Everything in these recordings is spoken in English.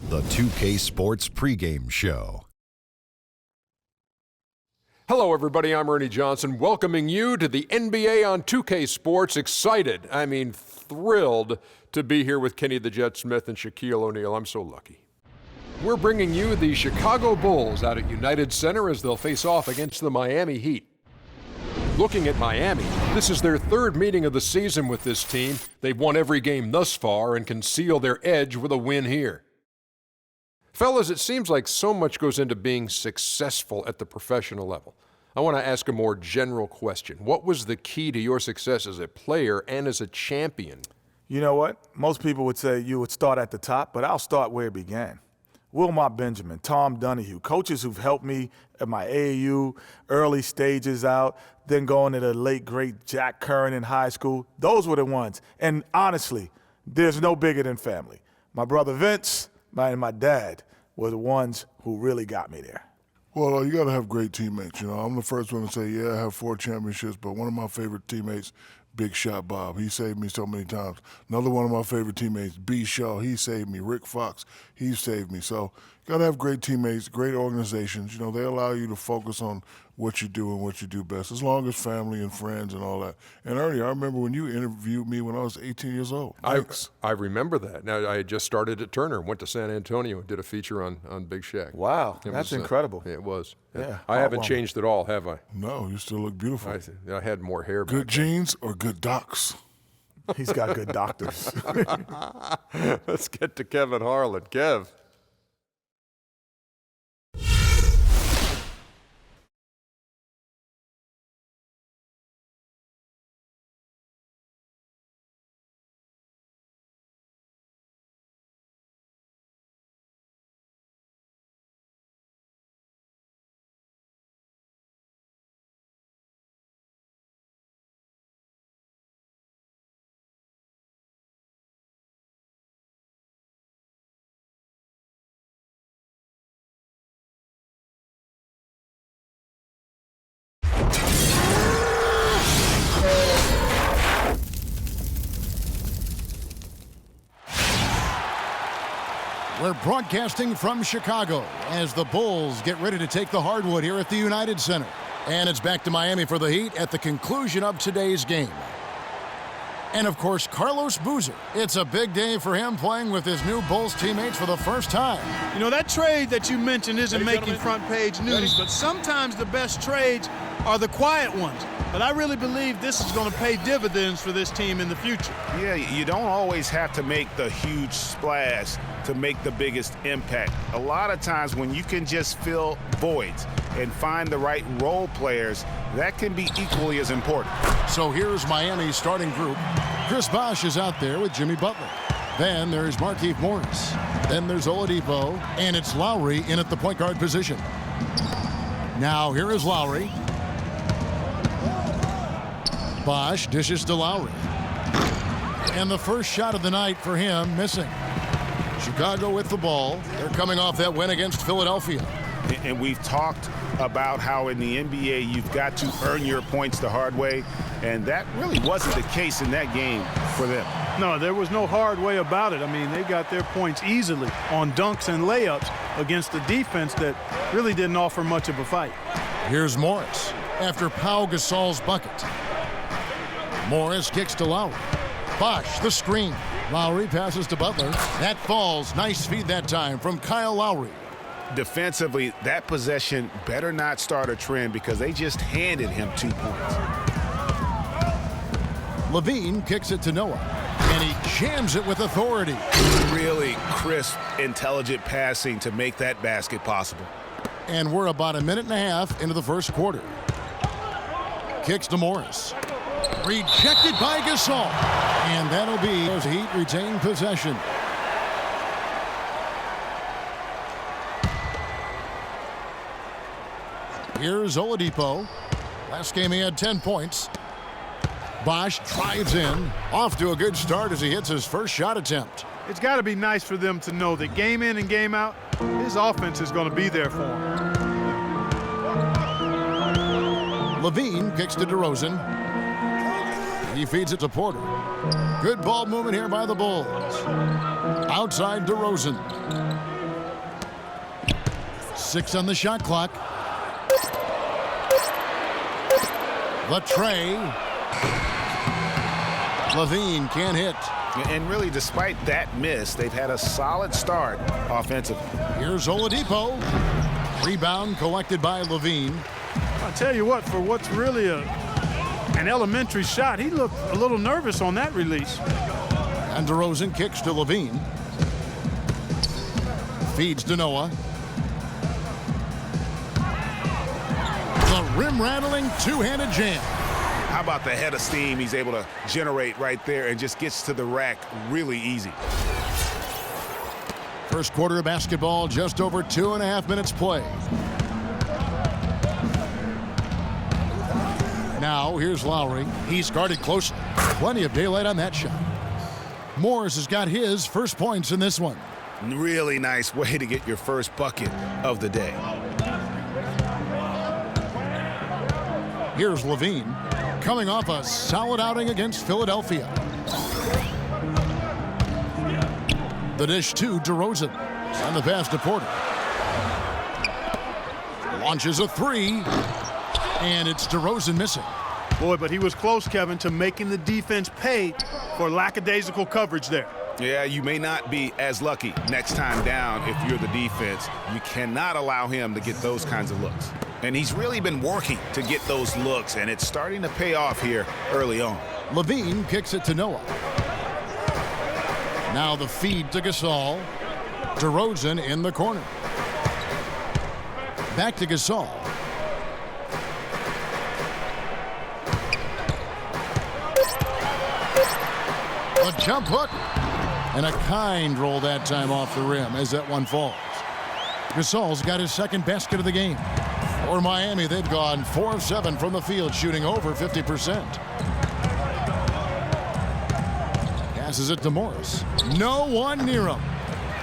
The 2K Sports pregame show. Hello, everybody. I'm Ernie Johnson, welcoming you to the NBA on 2K Sports. Excited, thrilled to be here with Kenny the Jet Smith and Shaquille O'Neal. I'm so lucky. We're bringing you the Chicago Bulls out at United Center as they'll face off against the Miami Heat. Looking at Miami, this is their third meeting of the season with this team. They've won every game thus far and can seal their edge with a win here. Fellas, it seems like so much goes into being successful at the professional level. I want to ask a more general question. What was the key to your success as a player and as a champion? You know what? Most people would say you would start at the top, but I'll start where it began. Wilmot Benjamin, Tom Donahue, coaches who've helped me at my AAU, early stages out, then going to the late, great Jack Curran in high school. Those were the ones. And honestly, there's no bigger than family. My brother Vince and my dad were the ones who really got me there. Well, you got to have great teammates. You know, I'm the first one to say, yeah, I have 4 championships, but one of my favorite teammates, Big Shot Bob, he saved me so many times. Another one of my favorite teammates, B. Shaw, he saved me. Rick Fox, he saved me. So you got to have great teammates, great organizations. You know, they allow you to focus on what you do and what you do best, as long as family and friends and all that. And Ernie, I remember when you interviewed me when I was 18 years old. I remember that. Now, I had just started at Turner, went to San Antonio, and did a feature on Big Shaq. Wow, that's incredible. It was. Yeah. I haven't changed at all, have I? No, you still look beautiful. I had more hair. Good genes or good docs? He's got good doctors. Let's get to Kevin Harlan. Kev. We're broadcasting from Chicago as the Bulls get ready to take the hardwood here at the United Center. And it's back to Miami for the Heat at the conclusion of today's game. And, of course, Carlos Boozer. It's a big day for him playing with his new Bulls teammates for the first time. You know, that trade that you mentioned isn't making front-page news, but sometimes the best trades are the quiet ones. But I really believe this is going to pay dividends for this team in the future. Yeah, you don't always have to make the huge splash to make the biggest impact. A lot of times when you can just fill voids and find the right role players, that can be equally as important. So here's Miami's starting group. Chris Bosh is out there with Jimmy Butler. Then there's Markieff Morris. Then there's Oladipo, and it's Lowry in at the point guard position. Now here is Lowry. Bosh dishes to Lowry. And the first shot of the night for him missing. Chicago with the ball. They're coming off that win against Philadelphia. And we've talked about how in the NBA you've got to earn your points the hard way, and that really wasn't the case in that game for them. No, there was no hard way about it. I mean, they got their points easily on dunks and layups against a defense that really didn't offer much of a fight. Here's Morris after Pau Gasol's bucket. Morris kicks to Lowry. Bosh, the screen. Lowry passes to Butler. That falls. Nice feed that time from Kyle Lowry. Defensively, that possession better not start a trend because they just handed him 2 points. Levine kicks it to Noah, and he jams it with authority. Really crisp, intelligent passing to make that basket possible. And we're about a minute and a half into the first quarter. Kicks to Morris. Rejected by Gasol. And that'll be as Heat retain possession. Here's Oladipo. Last game he had 10 points. Bosh drives in. Off to a good start as he hits his first shot attempt. It's got to be nice for them to know that game in and game out, his offense is going to be there for him. Levine kicks to DeRozan. He feeds it to Porter. Good ball movement here by the Bulls. Outside DeRozan. 6 on the shot clock. The tray. Levine can't hit. And really, despite that miss, they've had a solid start offensively. Here's Oladipo. Rebound collected by Levine. I'll tell you what, for what's really an elementary shot, he looked a little nervous on that release. And DeRozan kicks to Levine. Feeds to Noah. The rim-rattling two-handed jam. How about the head of steam he's able to generate right there and just gets to the rack really easy. First quarter of basketball, just over 2.5 minutes play. Now, here's Lowry. He's guarded closely. Plenty of daylight on that shot. Morris has got his first points in this one. Really nice way to get your first bucket of the day. Here's Levine, coming off a solid outing against Philadelphia. The dish to DeRozan. And the pass to Porter. Launches a three. And it's DeRozan missing. Boy, but he was close, Kevin, to making the defense pay for lackadaisical coverage there. Yeah, you may not be as lucky next time down if you're the defense. You cannot allow him to get those kinds of looks. And he's really been working to get those looks, and it's starting to pay off here early on. Levine kicks it to Noah. Now the feed to Gasol. DeRozan in the corner. Back to Gasol. A jump hook. And a kind roll that time off the rim as that one falls. Gasol's got his second basket of the game. For Miami, they've gone 4 of 7 from the field, shooting over 50%. Passes it to Morris. No one near him.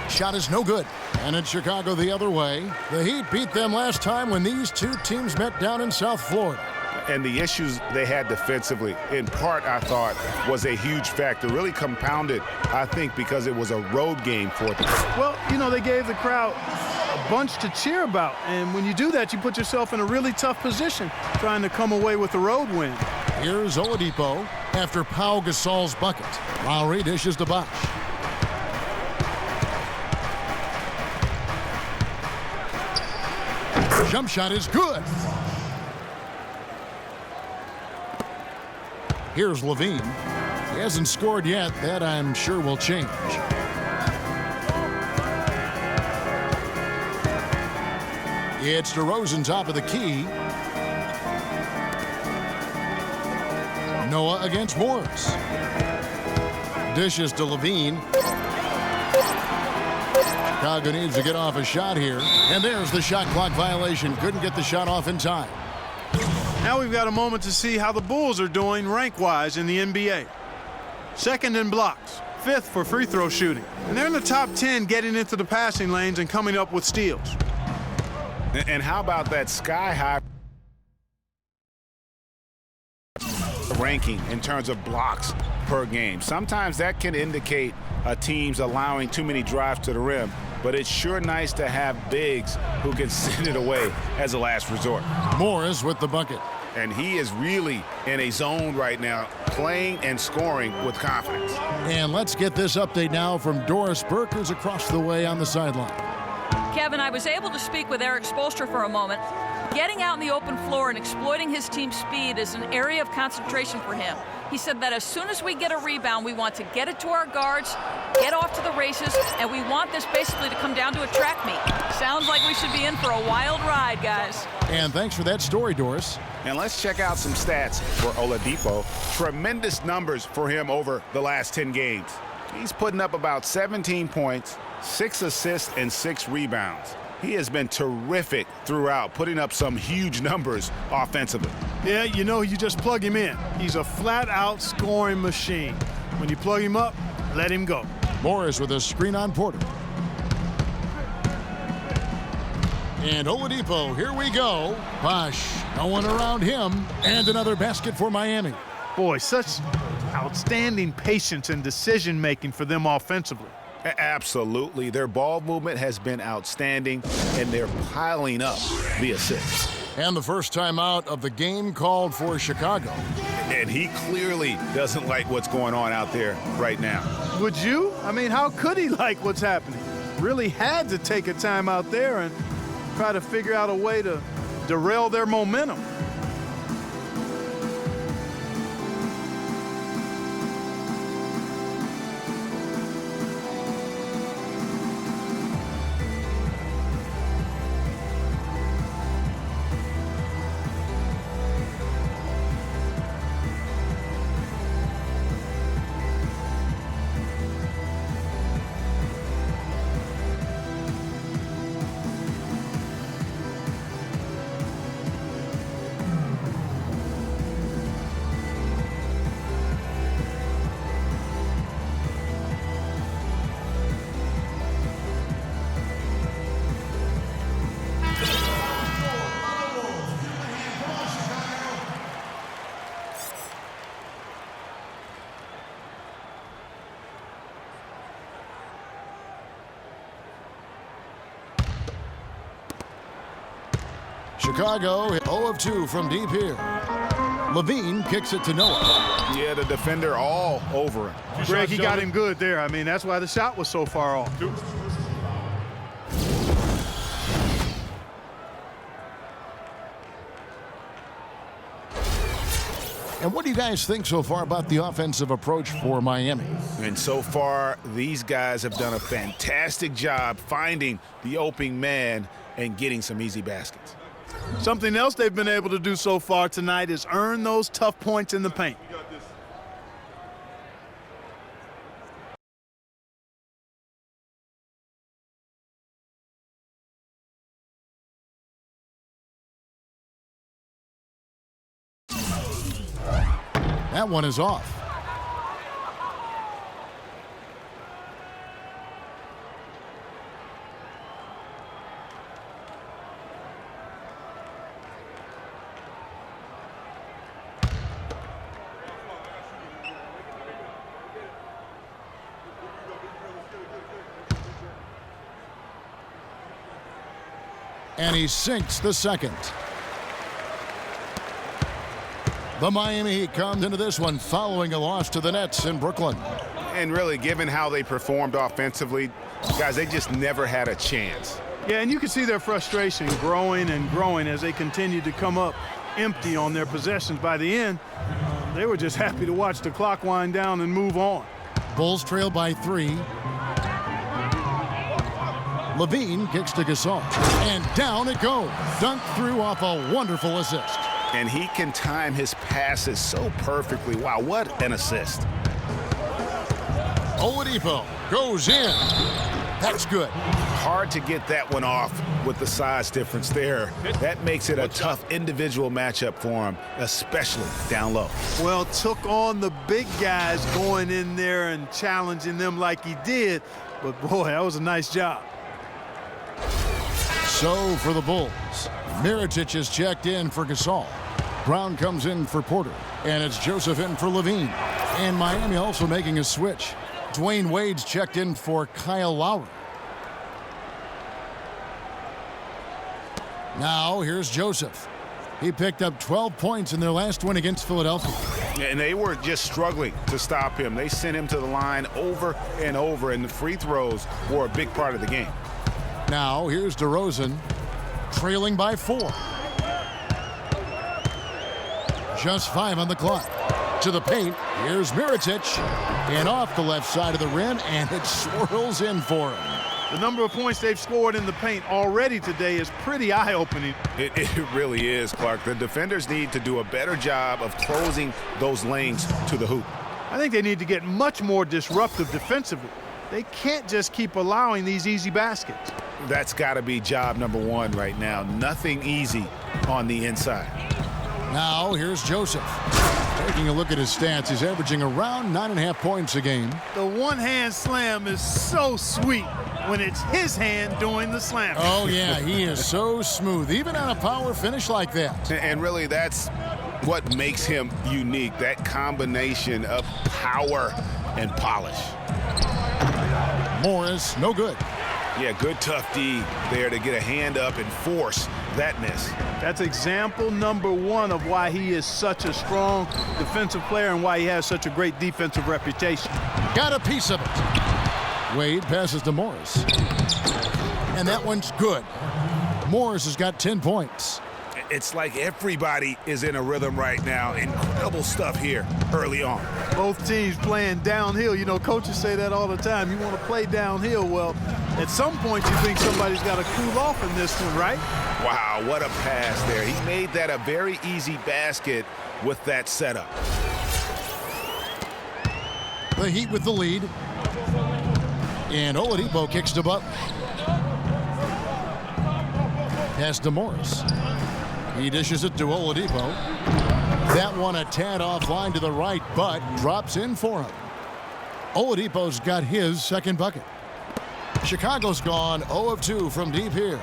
Shot is no good. And it's Chicago the other way. The Heat beat them last time when these two teams met down in South Florida. And the issues they had defensively, in part, I thought, was a huge factor. Really compounded, I think, because it was a road game for them. Well, you know, they gave the crowd a bunch to cheer about. And when you do that, you put yourself in a really tough position trying to come away with the road win. Here's Oladipo after Pau Gasol's bucket. Lowry dishes to Bosh. Jump shot is good. Here's Levine. He hasn't scored yet. That, I'm sure, will change. It's DeRozan top of the key. Noah against Morris. Dishes to Levine. Chicago needs to get off a shot here. And there's the shot clock violation. Couldn't get the shot off in time. Now we've got a moment to see how the Bulls are doing rank-wise in the NBA. Second in blocks, 5th for free throw shooting. And they're in the top 10 getting into the passing lanes and coming up with steals. And how about that sky-high ranking in terms of blocks per game? Sometimes that can indicate a team's allowing too many drives to the rim, but it's sure nice to have bigs who can send it away as a last resort. Morris with the bucket. And he is really in a zone right now, playing and scoring with confidence. And let's get this update now from Doris Burke, who's across the way on the sideline. Kevin, I was able to speak with Eric Spoelstra for a moment. Getting out in the open floor and exploiting his team's speed is an area of concentration for him. He said that as soon as we get a rebound, we want to get it to our guards, get off to the races, and we want this basically to come down to a track meet. Sounds like we should be in for a wild ride, guys. And thanks for that story, Doris. And let's check out some stats for Oladipo. Tremendous numbers for him over the last 10 games. He's putting up about 17 points, 6 assists, and 6 rebounds. He has been terrific throughout, putting up some huge numbers offensively. Yeah, you know, you just plug him in. He's a flat-out scoring machine. When you plug him up, let him go. Morris with a screen on Porter. And Oladipo, here we go. Bosh, no one around him. And another basket for Miami. Boy, such outstanding patience and decision-making for them offensively. Absolutely. Their ball movement has been outstanding, and they're piling up the assists. And the first time out of the game called for Chicago. And he clearly doesn't like what's going on out there right now. Would you? I mean, how could he like what's happening? Really had to take a time out there and try to figure out a way to derail their momentum. Chicago 0 of 2 from deep here. Levine kicks it to Noah. Yeah, the defender all over him. Greg, he got him good there. I mean, that's why the shot was so far off. And what do you guys think so far about the offensive approach for Miami? And so far, these guys have done a fantastic job finding the opening man and getting some easy baskets. Something else they've been able to do so far tonight is earn those tough points in the paint. That one is off. And he sinks the second. The Miami Heat comes into this one following a loss to the Nets in Brooklyn. And really, given how they performed offensively, guys, they just never had a chance. Yeah, and you can see their frustration growing and growing as they continue to come up empty on their possessions. By the end, they were just happy to watch the clock wind down and move on. Bulls trail by 3. Levine kicks to Gasol. And down it goes. Dunked through off a wonderful assist. And he can time his passes so perfectly. Wow, what an assist. Oladipo goes in. That's good. Hard to get that one off with the size difference there. That makes it a tough individual matchup for him, especially down low. Well, took on the big guys going in there and challenging them like he did. But, boy, that was a nice job. So for the Bulls, Mirotic is checked in for Gasol. Brown comes in for Porter. And it's Joseph in for Levine. And Miami also making a switch. Dwayne Wade's checked in for Kyle Lowry. Now here's Joseph. He picked up 12 points in their last win against Philadelphia. And they were just struggling to stop him. They sent him to the line over and over, and the free throws were a big part of the game. Now here's DeRozan, trailing by 4. Just 5 on the clock. To the paint, here's Mirotic. And off the left side of the rim, and it swirls in for him. The number of points they've scored in the paint already today is pretty eye-opening. It really is, Clark. The defenders need to do a better job of closing those lanes to the hoop. I think they need to get much more disruptive defensively. They can't just keep allowing these easy baskets. That's got to be job number 1 right now. Nothing easy on the inside. Now here's Joseph. Taking a look at his stats, he's averaging around 9.5 points a game. The one-hand slam is so sweet when it's his hand doing the slam. Oh, yeah, he is so smooth, even on a power finish like that. And really, that's what makes him unique, that combination of power and polish. Morris, no good. Yeah, good tough D there to get a hand up and force that miss. That's example number one of why he is such a strong defensive player and why he has such a great defensive reputation. Got a piece of it. Wade passes to Morris. And that one's good. Morris has got 10 points. It's like everybody is in a rhythm right now. Incredible stuff here early on. Both teams playing downhill. You know, coaches say that all the time. You want to play downhill. Well, at some point you think somebody's got to cool off in this one, right? Wow, what a pass there. He made that a very easy basket with that setup. The Heat with the lead. And Oladipo kicks to Butler. Pass to Morris. He dishes it to Oladipo. That one a tad offline to the right, but drops in for him. Oladipo's got his second bucket. Chicago's gone 0 of 2 from deep here.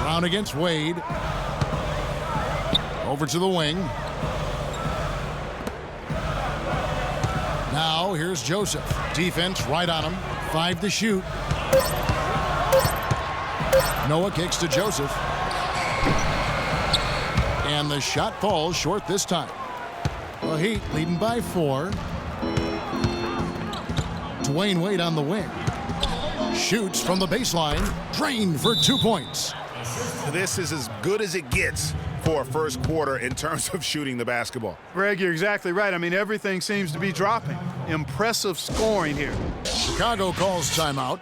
Brown against Wade. Over to the wing. Now here's Joseph. Defense right on him. 5 to shoot. Noah kicks to Joseph. And the shot falls short this time. The Heat leading by 4. Dwayne Wade on the wing. Shoots from the baseline. Drained for 2 points. This is as good as it gets for a first quarter in terms of shooting the basketball. Greg, you're exactly right. I mean, everything seems to be dropping. Impressive scoring here. Chicago calls timeout.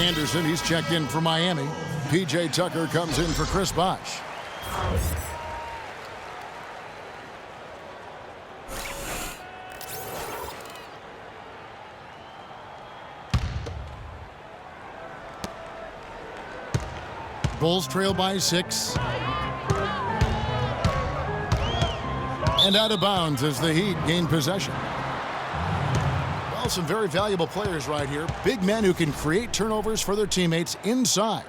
Anderson, he's checked in for Miami. P.J. Tucker comes in for Chris Bosh. Bulls trail by 6. And out of bounds as the Heat gain possession. Some very valuable players right here. Big men who can create turnovers for their teammates inside.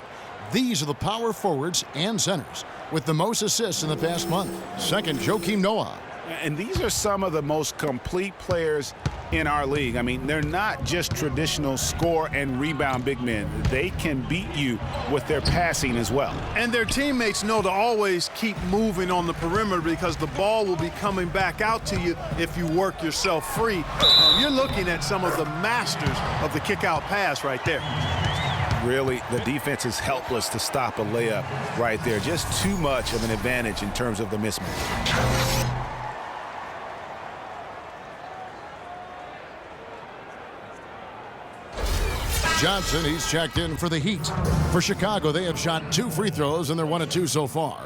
These are the power forwards and centers with the most assists in the past month. Second, Joakim Noah. And these are some of the most complete players in our league. I mean, they're not just traditional score and rebound big men. They can beat you with their passing as well. And their teammates know to always keep moving on the perimeter because the ball will be coming back out to you if you work yourself free. You're looking at some of the masters of the kick-out pass right there. Really, the defense is helpless to stop a layup right there. Just too much of an advantage in terms of the mismatch. Johnson, he's checked in for the Heat. For Chicago, they have shot 2 free throws, and they're 1 of 2 so far.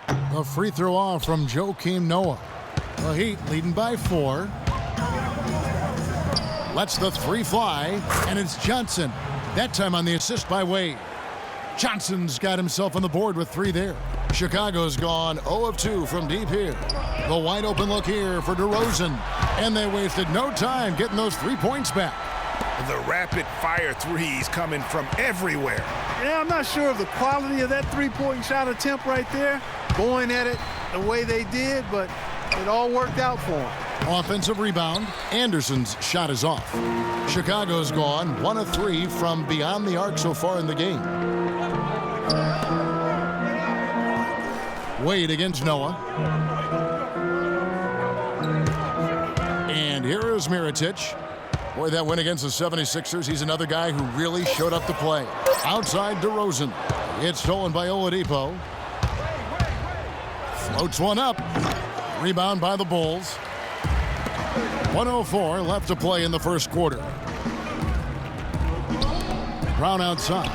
A free throw off from Joakim Noah. The Heat leading by 4. Lets the 3 fly, and it's Johnson. That time on the assist by Wade. Johnson's got himself on the board with 3 there. Chicago's gone 0 of 2 from deep here. The wide open look here for DeRozan. And they wasted no time getting those 3 points back. The rapid fire threes coming from everywhere. Yeah, I'm not sure of the quality of that 3-point shot attempt right there. Going at it the way they did, but it all worked out for them. Offensive rebound. Anderson's shot is off. Chicago's gone 1 of 3 from beyond the arc so far in the game. Wade against Noah. And here is Mirotic. Boy, that win against the 76ers. He's another guy who really showed up to play. Outside DeRozan. It's stolen by Oladipo. Floats one up. Rebound by the Bulls. 1:04 left to play in the first quarter. Brown outside.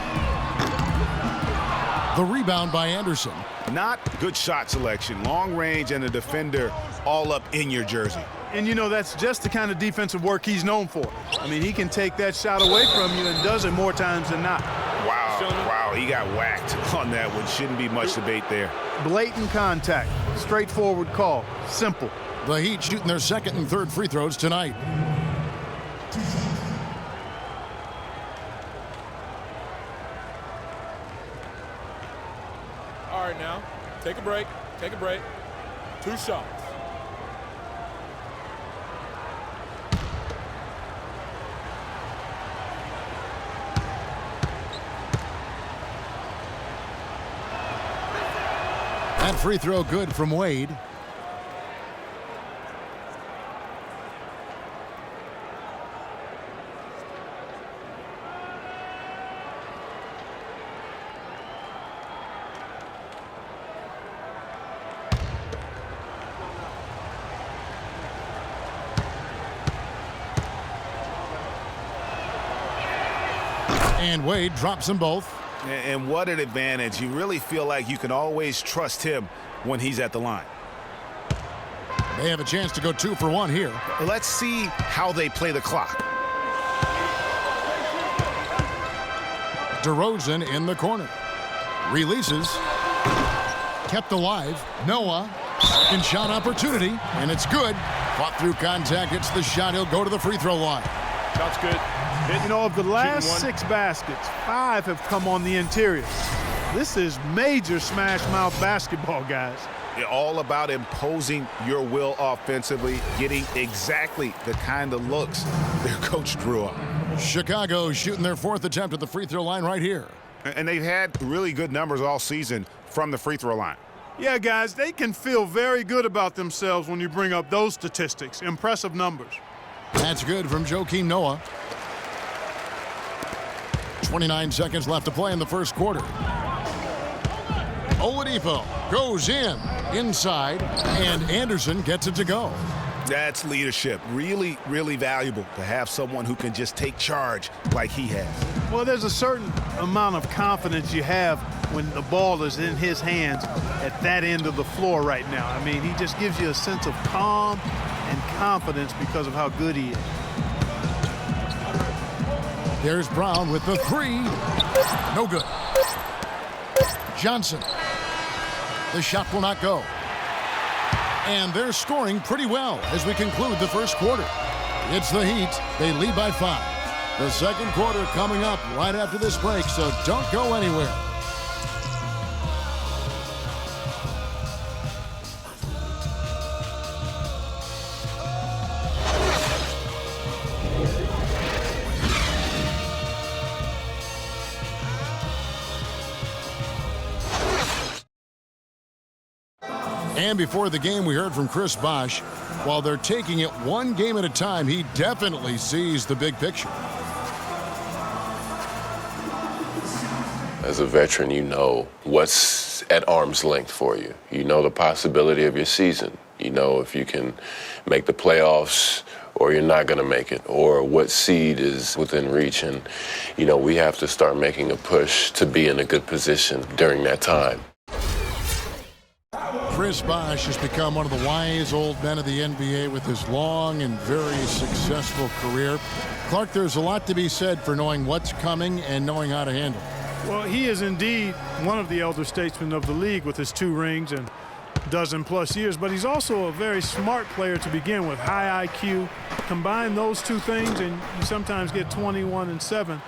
The rebound by Anderson. Not good shot selection. Long range and a defender all up in your jersey. And, you know, that's just the kind of defensive work he's known for. I mean, he can take that shot away from you and does it more times than not. Wow, he got whacked on that one. Shouldn't be much debate there. Blatant contact. Straightforward call. Simple. The Heat shooting their second and third free throws tonight. All right, now, take a break. Take a break. 2 shots. That free throw good from Wade. And Wade drops them both. And what an advantage. You really feel like you can always trust him when he's at the line. They have a chance to go 2 for 1 here. Let's see how they play the clock. DeRozan in the corner. Releases. Kept alive. Noah. Second shot opportunity. And it's good. Fought through contact. Hits the shot. He'll go to the free throw line. Shot's good. You know, of the last 6 baskets, 5 have come on the interior. This is major smash mouth basketball, guys. All about imposing your will offensively, getting exactly the kind of looks their coach drew up. Chicago shooting their 4th attempt at the free throw line right here. And they've had really good numbers all season from the free throw line. Yeah, guys, they can feel very good about themselves when you bring up those statistics. Impressive numbers. That's good from Joakim Noah. 29 seconds left to play in the first quarter. Oladipo goes in, inside, and Anderson gets it to go. That's leadership. Really, really valuable to have someone who can just take charge like he has. Well, there's a certain amount of confidence you have when the ball is in his hands at that end of the floor right now. I mean, he just gives you a sense of calm and confidence because of how good he is. There's Brown with the 3. No good. Johnson. The shot will not go. And they're scoring pretty well as we conclude the first quarter. It's the Heat. They lead by 5. The second quarter coming up right after this break, so don't go anywhere. And before the game, we heard from Chris Bosh. While they're taking it one game at a time, he definitely sees the big picture. As a veteran, you know what's at arm's length for you. You know the possibility of your season. You know if you can make the playoffs or you're not going to make it, or what seed is within reach. And, you know, we have to start making a push to be in a good position during that time. Chris Bosh has become one of the wise old men of the NBA with his long and very successful career. Clark, there's a lot to be said for knowing what's coming and knowing how to handle it. Well, he is indeed one of the elder statesmen of the league with his 2 rings and dozen-plus years, but he's also a very smart player to begin with, high IQ. Combine those 2 things and you sometimes get 21-7,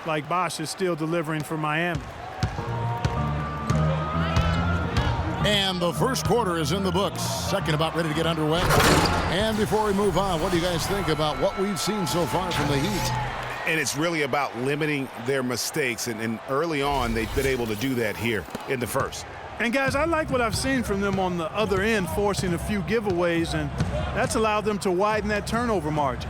like Bosh is still delivering for Miami. And the first quarter is in the books. Second about ready to get underway. And before we move on, what do you guys think about what we've seen so far from the Heat? And it's really about limiting their mistakes. And early on, they've been able to do that here in the first. And guys, I like what I've seen from them on the other end, forcing a few giveaways, and that's allowed them to widen that turnover margin.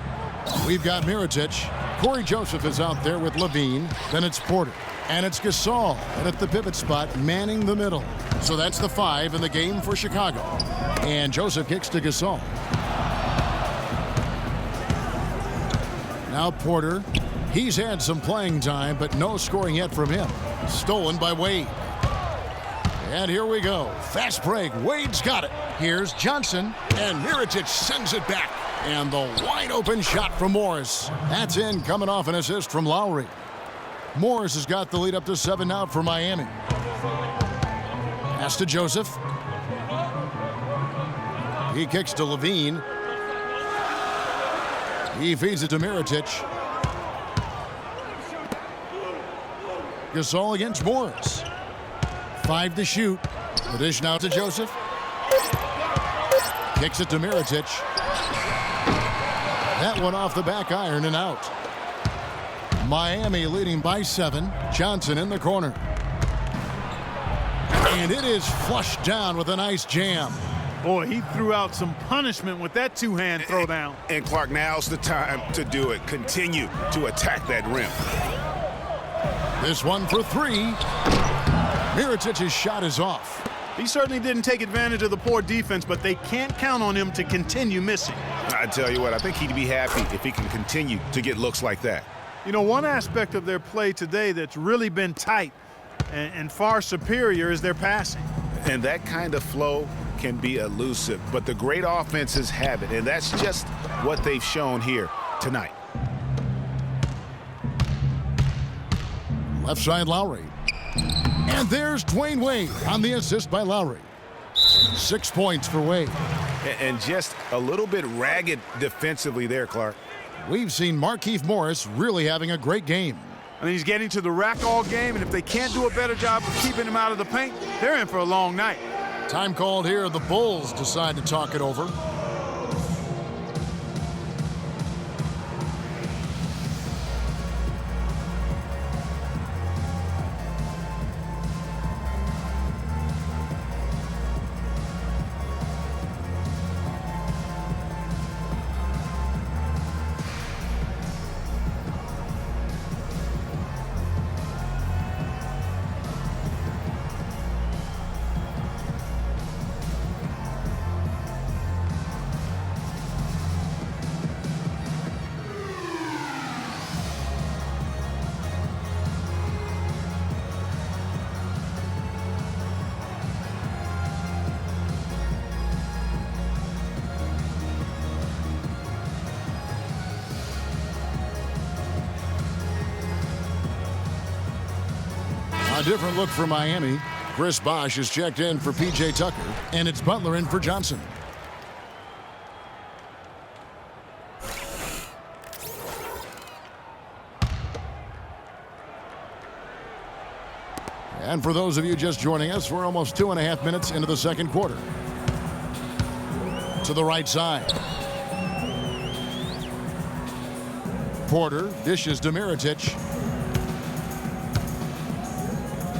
We've got Mirotic. Corey Joseph is out there with Levine. Then it's Porter. And it's Gasol at the pivot spot, manning the middle. So that's the 5 in the game for Chicago. And Joseph kicks to Gasol. Now Porter. He's had some playing time, but no scoring yet from him. Stolen by Wade. And here we go. Fast break. Wade's got it. Here's Johnson. And Mirotic sends it back. And the wide open shot from Morris. That's in, coming off an assist from Lowry. Morris has got the lead up to 7 now for Miami. Pass to Joseph. He kicks to Levine. He feeds it to Mirotic. Gasol against Morris. 5 to shoot. The dish now to Joseph. Kicks it to Mirotic. That one off the back iron and out. Miami leading by 7. Johnson in the corner. And it is flushed down with a nice jam. Boy, he threw out some punishment with that two-hand throwdown. And Clark, now's the time to do it. Continue to attack that rim. This one for 3. Mirotic's shot is off. He certainly didn't take advantage of the poor defense, but they can't count on him to continue missing. I tell you what, I think he'd be happy if he can continue to get looks like that. You know, one aspect of their play today that's really been tight and far superior is their passing. And that kind of flow can be elusive, but the great offenses have it, and that's just what they've shown here tonight. Left side Lowry. And there's Dwayne Wade on the assist by Lowry. 6 points for Wade. And just a little bit ragged defensively there, Clark. We've seen Markieff Morris really having a great game. I mean, he's getting to the rack all game, and if they can't do a better job of keeping him out of the paint, they're in for a long night. Time called here. The Bulls decide to talk it over. A different look for Miami. Chris Bosh is checked in for P.J. Tucker, and it's Butler in for Johnson. And for those of you just joining us, we're almost 2.5 minutes into the second quarter. To the right side. Porter dishes to Mirotic.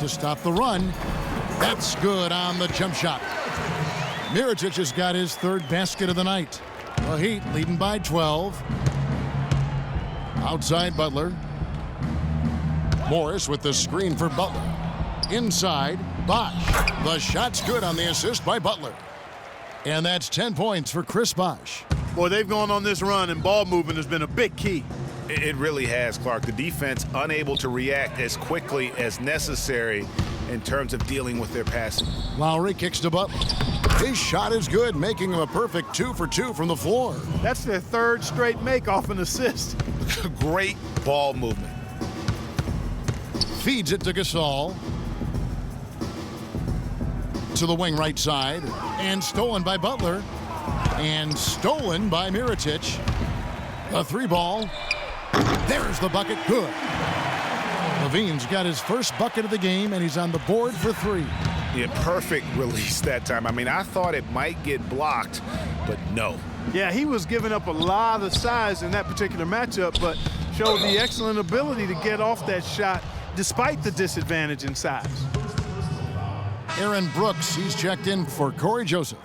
To stop the run. That's good on the jump shot. Mirotic has got his 3rd basket of the night. The Heat leading by 12. Outside Butler. Morris with the screen for Butler. Inside, Bosh. The shot's good on the assist by Butler. And that's 10 points for Chris Bosh. Boy, they've gone on this run, and ball movement has been a big key. It really has, Clark. The defense unable to react as quickly as necessary in terms of dealing with their passing. Lowry kicks to Butler. His shot is good, making him a perfect 2 for 2 from the floor. That's their 3rd straight make off an assist. Great ball movement. Feeds it to Gasol. To the wing right side. And stolen by Butler. And stolen by Mirotic. A 3-ball. There's the bucket. Good. Levine's got his first bucket of the game, and he's on the board for 3. Yeah, perfect release that time. I mean, I thought it might get blocked, but no. Yeah, he was giving up a lot of size in that particular matchup, but showed the excellent ability to get off that shot despite the disadvantage in size. Aaron Brooks, he's checked in for Corey Joseph.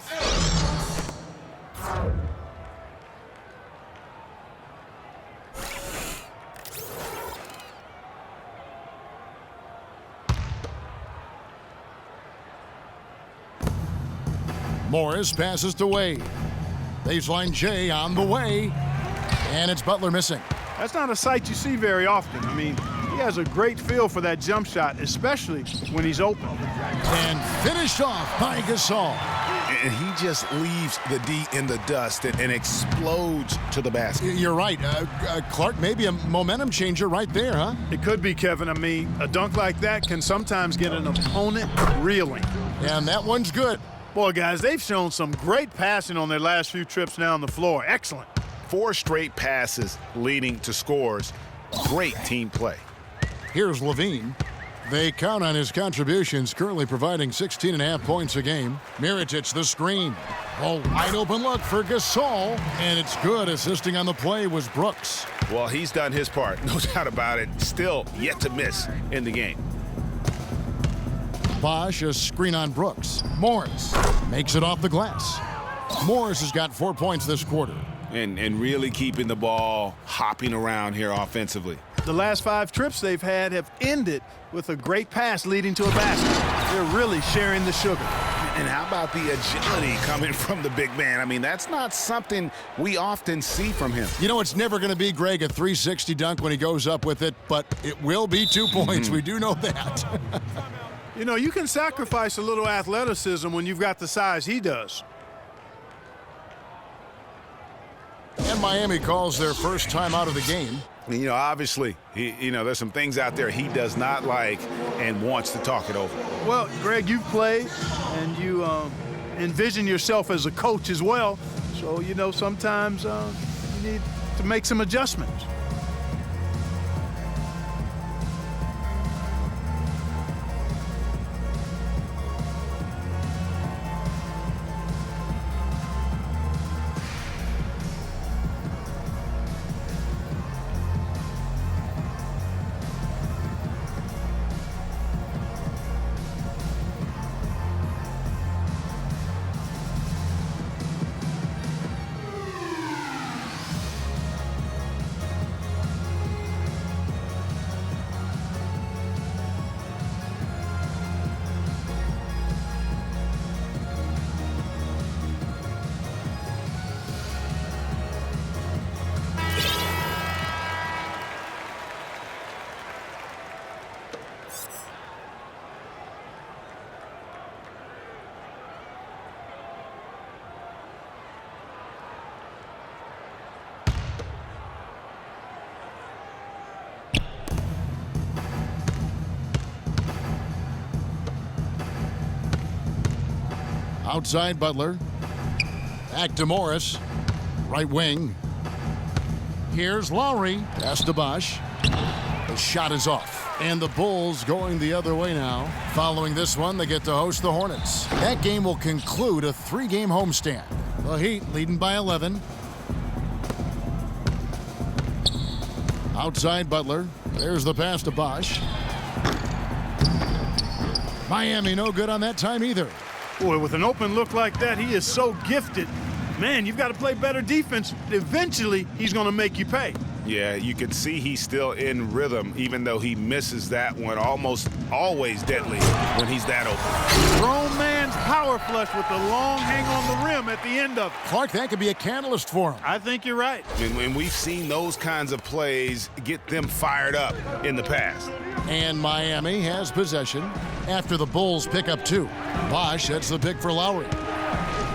Morris passes to Wade. Baseline J on the way. And it's Butler missing. That's not a sight you see very often. I mean, he has a great feel for that jump shot, especially when he's open. And finished off by Gasol. And he just leaves the D in the dust and explodes to the basket. You're right. Clark, maybe a momentum changer right there, huh? It could be, Kevin. I mean, a dunk like that can sometimes get an opponent reeling. And that one's good. Boy, guys, they've shown some great passing on their last few trips down the floor. Excellent. 4 straight passes leading to scores. Great team play. Here's Levine. They count on his contributions, currently providing 16.5 points a game. Mirotic, the screen. A wide open look for Gasol, and it's good. Assisting on the play was Brooks. Well, he's done his part, no doubt about it. Still yet to miss in the game. Bosh, a screen on Brooks. Morris makes it off the glass. Morris has got 4 points this quarter. And really keeping the ball hopping around here offensively. The last 5 trips they've had have ended with a great pass leading to a basket. They're really sharing the sugar. And how about the agility coming from the big man? I mean, that's not something we often see from him. You know, it's never going to be, Greg, a 360 dunk when he goes up with it, but it will be 2 points. We do know that. You know, you can sacrifice a little athleticism when you've got the size he does. And Miami calls their first time out of the game. You know, obviously, there's some things out there he does not like and wants to talk it over. Well, Greg, you've played and you envision yourself as a coach as well. So, you know, sometimes you need to make some adjustments. Outside Butler. Back to Morris. Right wing. Here's Lowry. Pass to Bosh. The shot is off. And the Bulls going the other way now. Following this one, they get to host the Hornets. That game will conclude a 3-game homestand. The Heat leading by 11. Outside Butler. There's the pass to Bosh. Miami no good on that time either. Boy, with an open look like that, he is so gifted. Man, you've got to play better defense. Eventually, he's going to make you pay. Yeah, you can see he's still in rhythm, even though he misses that one. Almost always deadly when he's that open. Grown man's power flush with the long hang on the rim at the end of it. Clark, that could be a catalyst for him. I think you're right. And we've seen those kinds of plays get them fired up in the past. And Miami has possession after the Bulls pick up 2. Bosh sets the pick for Lowry.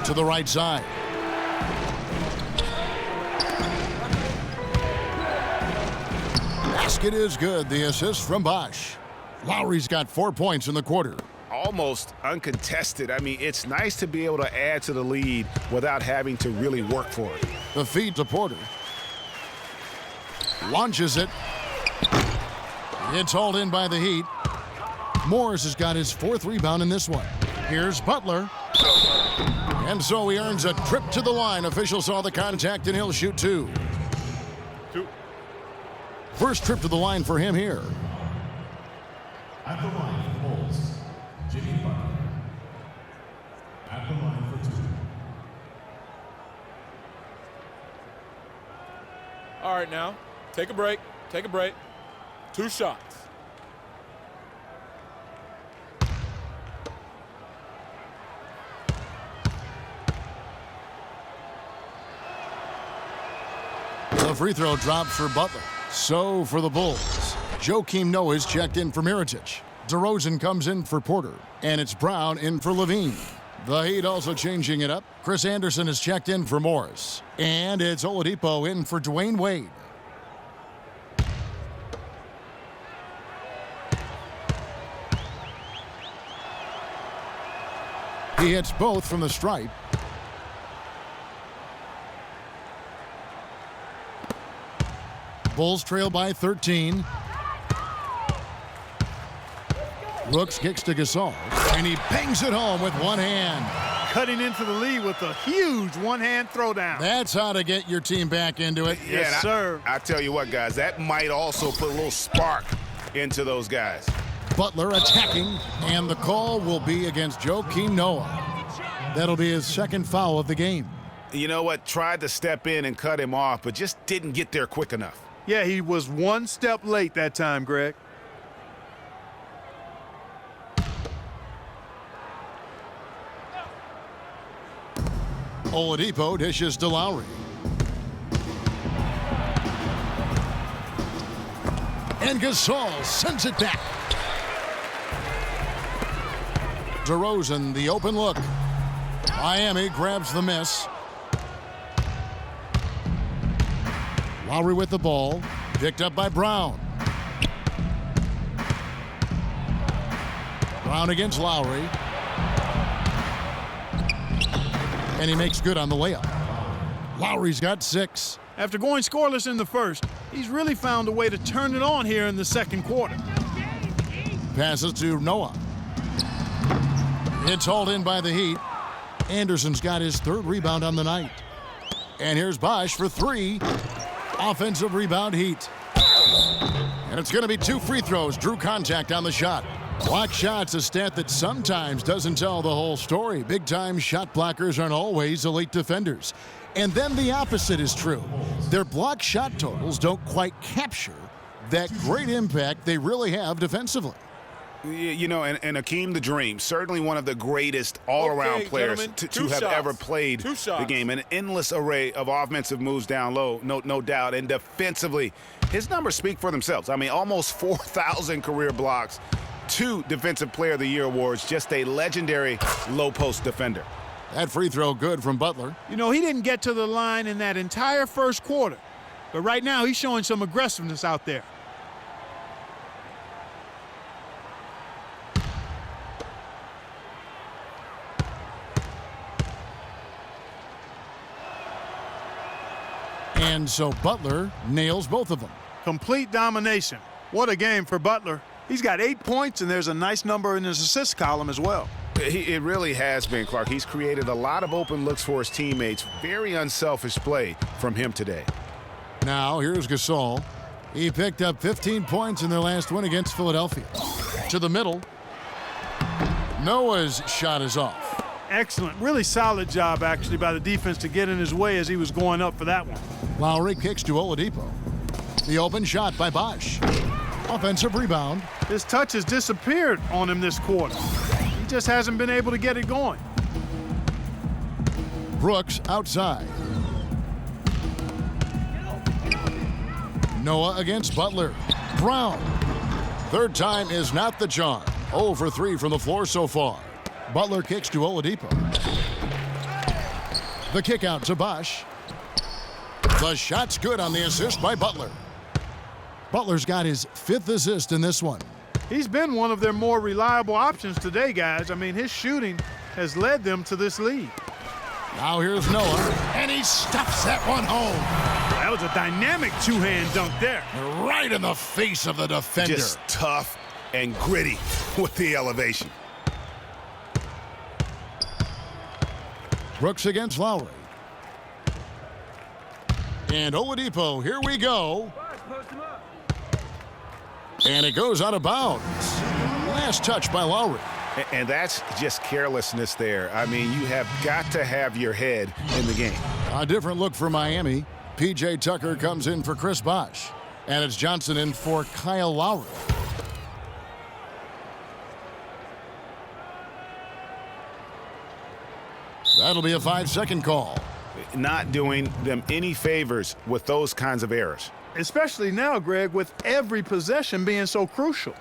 To the right side. Basket is good. The assist from Bosh. Lowry's got 4 points in the quarter. Almost uncontested. I mean, it's nice to be able to add to the lead without having to really work for it. The feed to Porter. Launches it. It's hauled in by the Heat. Morris has got his 4th rebound in this one. Here's Butler. And so he earns a trip to the line. Officials saw the contact and he'll shoot 2. First trip to the line for him here. At the line for the Bulls, Jimmy Butler. All right, now, take a break. Take a break. 2 shots. The free throw dropped for Butler. So for the Bulls, Joakim Noah's checked in for Mirotic. DeRozan comes in for Porter. And it's Brown in for Levine. The Heat also changing it up. Chris Anderson is checked in for Morris. And it's Oladipo in for Dwayne Wade. He hits both from the stripe. Bulls trail by 13. Brooks kicks to Gasol, and he bangs it home with one hand. Cutting into the lead with a huge one-hand throwdown. That's how to get your team back into it. Yes, sir. I tell you what, guys, that might also put a little spark into those guys. Butler attacking, and the call will be against Joakim Noah. That'll be his second foul of the game. You know what? Tried to step in and cut him off, but just didn't get there quick enough. Yeah, he was one step late that time, Greg. Oladipo dishes to Lowry. And Gasol sends it back. DeRozan, the open look. Miami grabs the miss. Lowry with the ball. Picked up by Brown. Brown against Lowry. And he makes good on the layup. Lowry's got 6. After going scoreless in the first, he's really found a way to turn it on here in the second quarter. Passes to Noah. It's hauled in by the Heat. Anderson's got his 3rd rebound on the night. And here's Bosh for 3. Offensive rebound, Heat. And it's going to be 2 free throws. Drew contact on the shot. Block shots, a stat that sometimes doesn't tell the whole story. Big-time shot blockers aren't always elite defenders. And then the opposite is true. Their block shot totals don't quite capture that great impact they really have defensively. You know, and Akeem the Dream, certainly one of the greatest all-around players to have ever played the game. An endless array of offensive moves down low, no doubt. And defensively, his numbers speak for themselves. I mean, almost 4,000 career blocks, 2 Defensive Player of the Year awards, just a legendary low-post defender. That free throw good from Butler. You know, he didn't get to the line in that entire first quarter. But right now, he's showing some aggressiveness out there. And so Butler nails both of them. Complete domination. What a game for Butler. He's got 8 points, and there's a nice number in his assist column as well. It really has been, Clark. He's created a lot of open looks for his teammates. Very unselfish play from him today. Now, here's Gasol. He picked up 15 points in their last win against Philadelphia. To the middle. Noah's shot is off. Excellent. Really solid job, actually, by the defense to get in his way as he was going up for that one. Lowry kicks to Oladipo. The open shot by Bosh. Offensive rebound. His touch has disappeared on him this quarter. He just hasn't been able to get it going. Brooks outside. Noah against Butler. Brown. 3rd time is not the charm. 0 for 3 from the floor so far. Butler kicks to Oladipo. The kick out to Bosh. The shot's good on the assist by Butler. Butler's got his 5th assist in this one. He's been one of their more reliable options today, guys. I mean, his shooting has led them to this lead. Now here's Noah, and he stuffs that one home. That was a dynamic 2-hand dunk there. Right in the face of the defender. Just tough and gritty with the elevation. Brooks against Lowry. And Oladipo, here we go. And it goes out of bounds. Last touch by Lowry. And that's just carelessness there. I mean, you have got to have your head in the game. A different look for Miami. P.J. Tucker comes in for Chris Bosh. And it's Johnson in for Kyle Lowry. That'll be a 5-second call. Not doing them any favors with those kinds of errors. Especially now, Greg, with every possession being so crucial.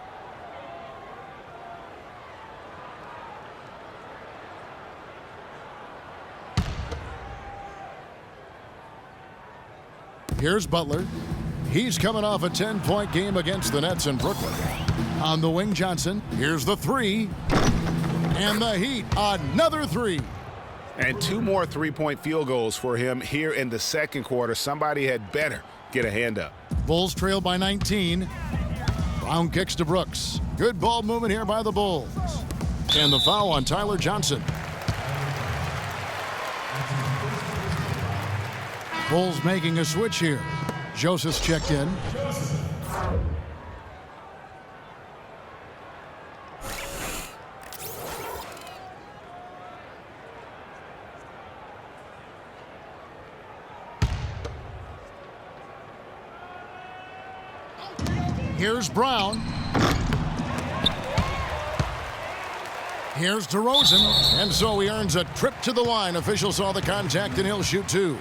Here's Butler. He's coming off a 10-point game against the Nets in Brooklyn. On the wing, Johnson. Here's the three. And the Heat, another three. And 2 more three-point field goals for him here in the second quarter. Somebody had better get a hand up. Bulls trail by 19. Brown kicks to Brooks. Good ball movement here by the Bulls. And the foul on Tyler Johnson. Bulls making a switch here. Joseph's checked in. Here's Brown. Here's DeRozan. And so he earns a trip to the line. Officials saw the contact and he'll shoot 2.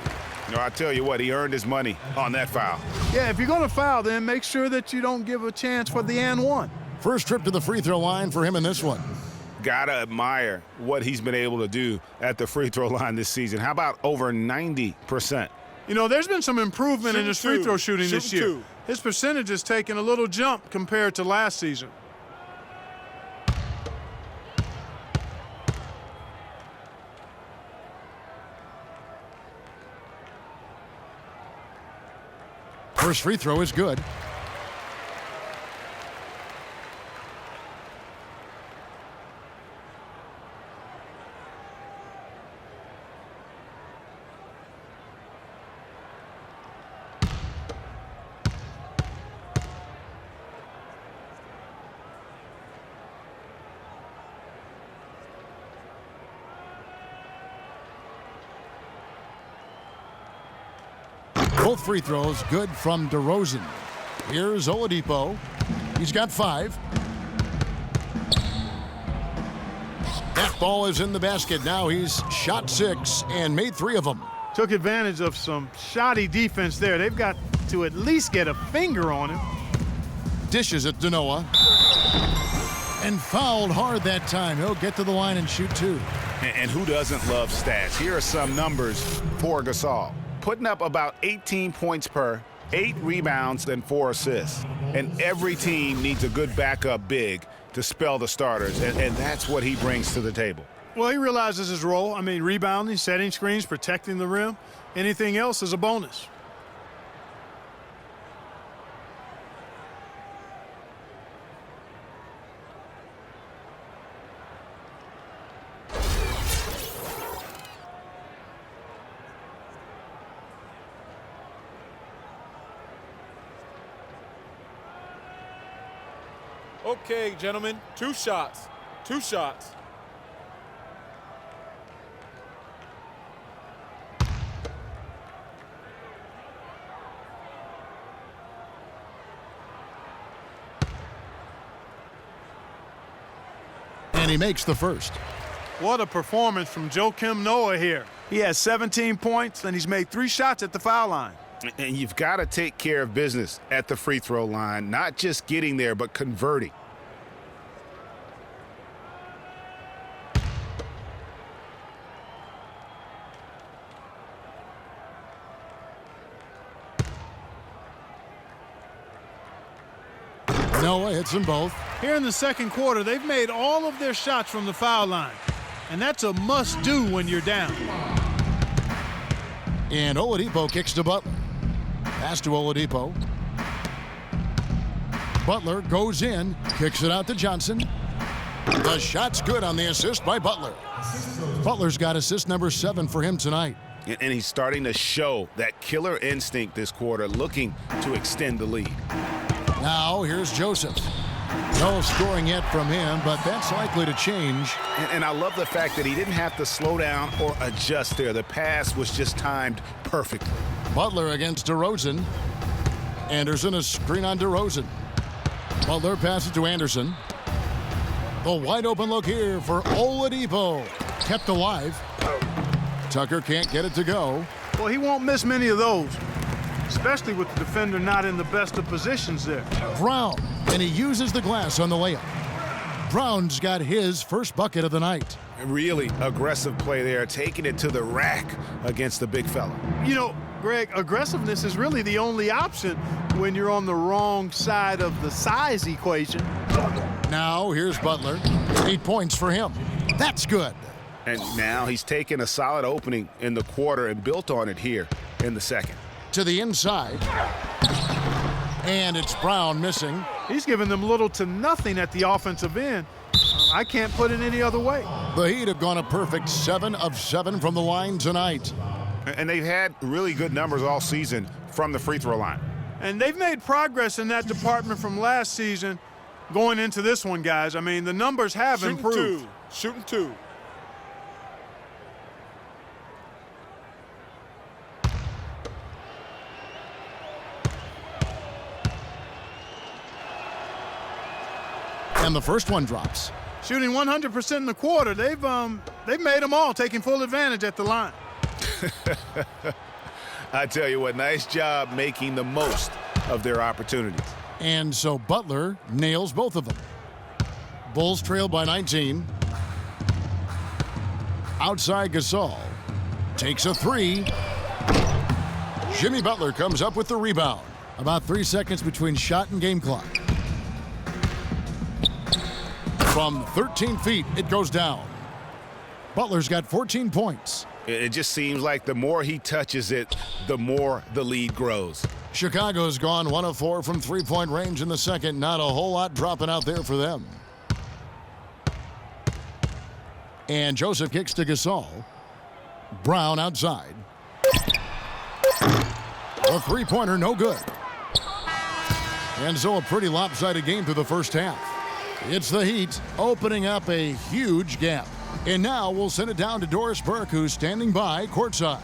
No, I tell you what, he earned his money on that foul. Yeah, if you're going to foul, then make sure that you don't give a chance for the and one. First trip to the free throw line for him in this one. Gotta admire what he's been able to do at the free throw line this season. How about over 90%? You know, there's been some improvement in his free throw shooting this year. His percentage has taken a little jump compared to last season. First free throw is good. Both free throws good from DeRozan. Here's Oladipo. He's got 5. That ball is in the basket. Now he's shot 6 and made 3 of them. Took advantage of some shoddy defense there. They've got to at least get a finger on him. Dishes it to Noah. And fouled hard that time. He'll get to the line and shoot 2. And who doesn't love stats? Here are some numbers for Gasol. Putting up about 18 points per, 8 rebounds, and 4 assists. And every team needs a good backup big to spell the starters, and that's what he brings to the table. Well, he realizes his role. I mean, rebounding, setting screens, protecting the rim. Anything else is a bonus. Okay, gentlemen, 2 shots. 2 shots. And he makes the first. What a performance from Joakim Noah here. He has 17 points, and he's made 3 shots at the foul line. And you've got to take care of business at the free throw line, not just getting there, but converting. Noah hits them both. Here in the second quarter, they've made all of their shots from the foul line. And that's a must-do when you're down. And Oladipo kicks to Butler. Pass to Oladipo. Butler goes in, kicks it out to Johnson. The shot's good on the assist by Butler. Butler's got assist number 7 for him tonight. And he's starting to show that killer instinct this quarter, looking to extend the lead. Now here's Joseph. No scoring yet from him, but that's likely to change. And I love the fact that he didn't have to slow down or adjust there. The pass was just timed perfectly. Butler against DeRozan. Anderson, a screen on DeRozan. Butler passes to Anderson. The wide open look here for Oladipo. Kept alive. Tucker can't get it to go. Well, he won't miss many of those, especially with the defender not in the best of positions there. Brown, and he uses the glass on the layup. Brown's got his first bucket of the night. Really aggressive play there, taking it to the rack against the big fella. You know, Greg, aggressiveness is really the only option when you're on the wrong side of the size equation. Now here's Butler. 8 points for him. That's good. And now he's taken a solid opening in the quarter and built on it here in the second. To the inside. And it's Brown missing. He's given them little to nothing at the offensive end. I can't put it any other way. The Heat have gone a perfect 7 of 7 from the line tonight. And they've had really good numbers all season from the free throw line. And they've made progress in that department from last season going into this one, guys. I mean, the numbers have improved. Shooting two. And the first one drops. Shooting 100% in the quarter. They've made them all, taking full advantage at the line. I tell you what, nice job making the most of their opportunities. And so Butler nails both of them. Bulls trail by 19. Outside Gasol. Takes a three. Jimmy Butler comes up with the rebound. About 3 seconds between shot and game clock. From 13 feet, it goes down. Butler's got 14 points. It just seems like the more he touches it, the more the lead grows. Chicago's gone 1 of 4 from three-point range in the second. Not a whole lot dropping out there for them. And Joseph kicks to Gasol. Brown outside. A three-pointer, no good. And so a pretty lopsided game through the first half. It's the Heat opening up a huge gap. And now we'll send it down to Doris Burke, who's standing by courtside.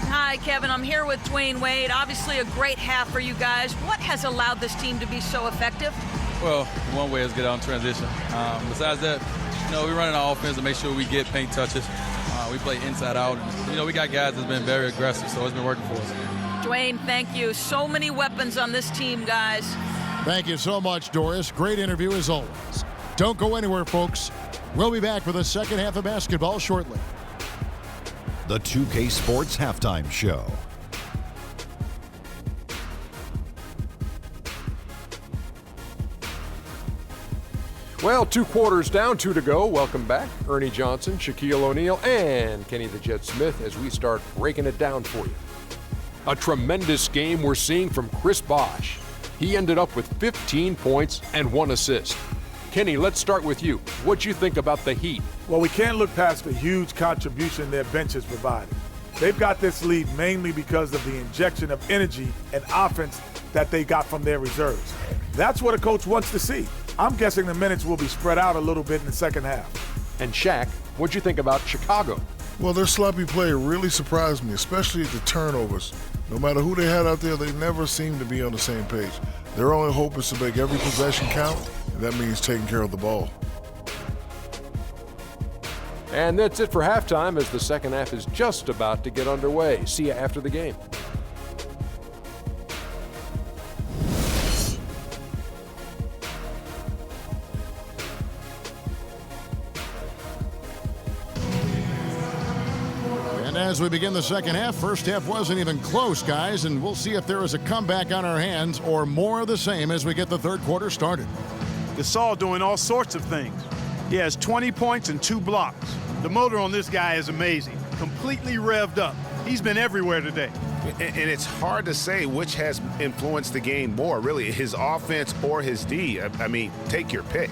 Hi, Kevin. I'm here with Dwayne Wade. Obviously a great half for you guys. What has allowed this team to be so effective? Well, one way is get out in transition. Besides that, we run our offense to make sure we get paint touches. We play inside out. And, we got guys that's been very aggressive, so it's been working for us. Dwayne, thank you. So many weapons on this team, guys. Thank you so much, Doris. Great interview as always. Don't go anywhere, folks. We'll be back for the second half of basketball shortly. The 2K Sports Halftime Show. Well, 2 quarters down, 2 to go. Welcome back, Ernie Johnson, Shaquille O'Neal, and Kenny the Jet Smith as we start breaking it down for you. A tremendous game we're seeing from Chris Bosh. He ended up with 15 points and 1 assist. Kenny, let's start with you. What'd you think about the Heat? Well, we can't look past the huge contribution their bench has provided. They've got this lead mainly because of the injection of energy and offense that they got from their reserves. That's what a coach wants to see. I'm guessing the minutes will be spread out a little bit in the second half. And Shaq, what'd you think about Chicago? Well, their sloppy play really surprised me, especially the turnovers. No matter who they had out there, they never seemed to be on the same page. Their only hope is to make every possession count, and that means taking care of the ball. And that's it for halftime as the second half is just about to get underway. See you after the game. And as we begin the second half, first half wasn't even close, guys, and we'll see if there is a comeback on our hands or more of the same as we get the third quarter started. Gasol doing all sorts of things. He has 20 points and 2 blocks. The motor on this guy is amazing. Completely revved up. He's been everywhere today. And it's hard to say which has influenced the game more, really, his offense or his D. I mean, take your pick.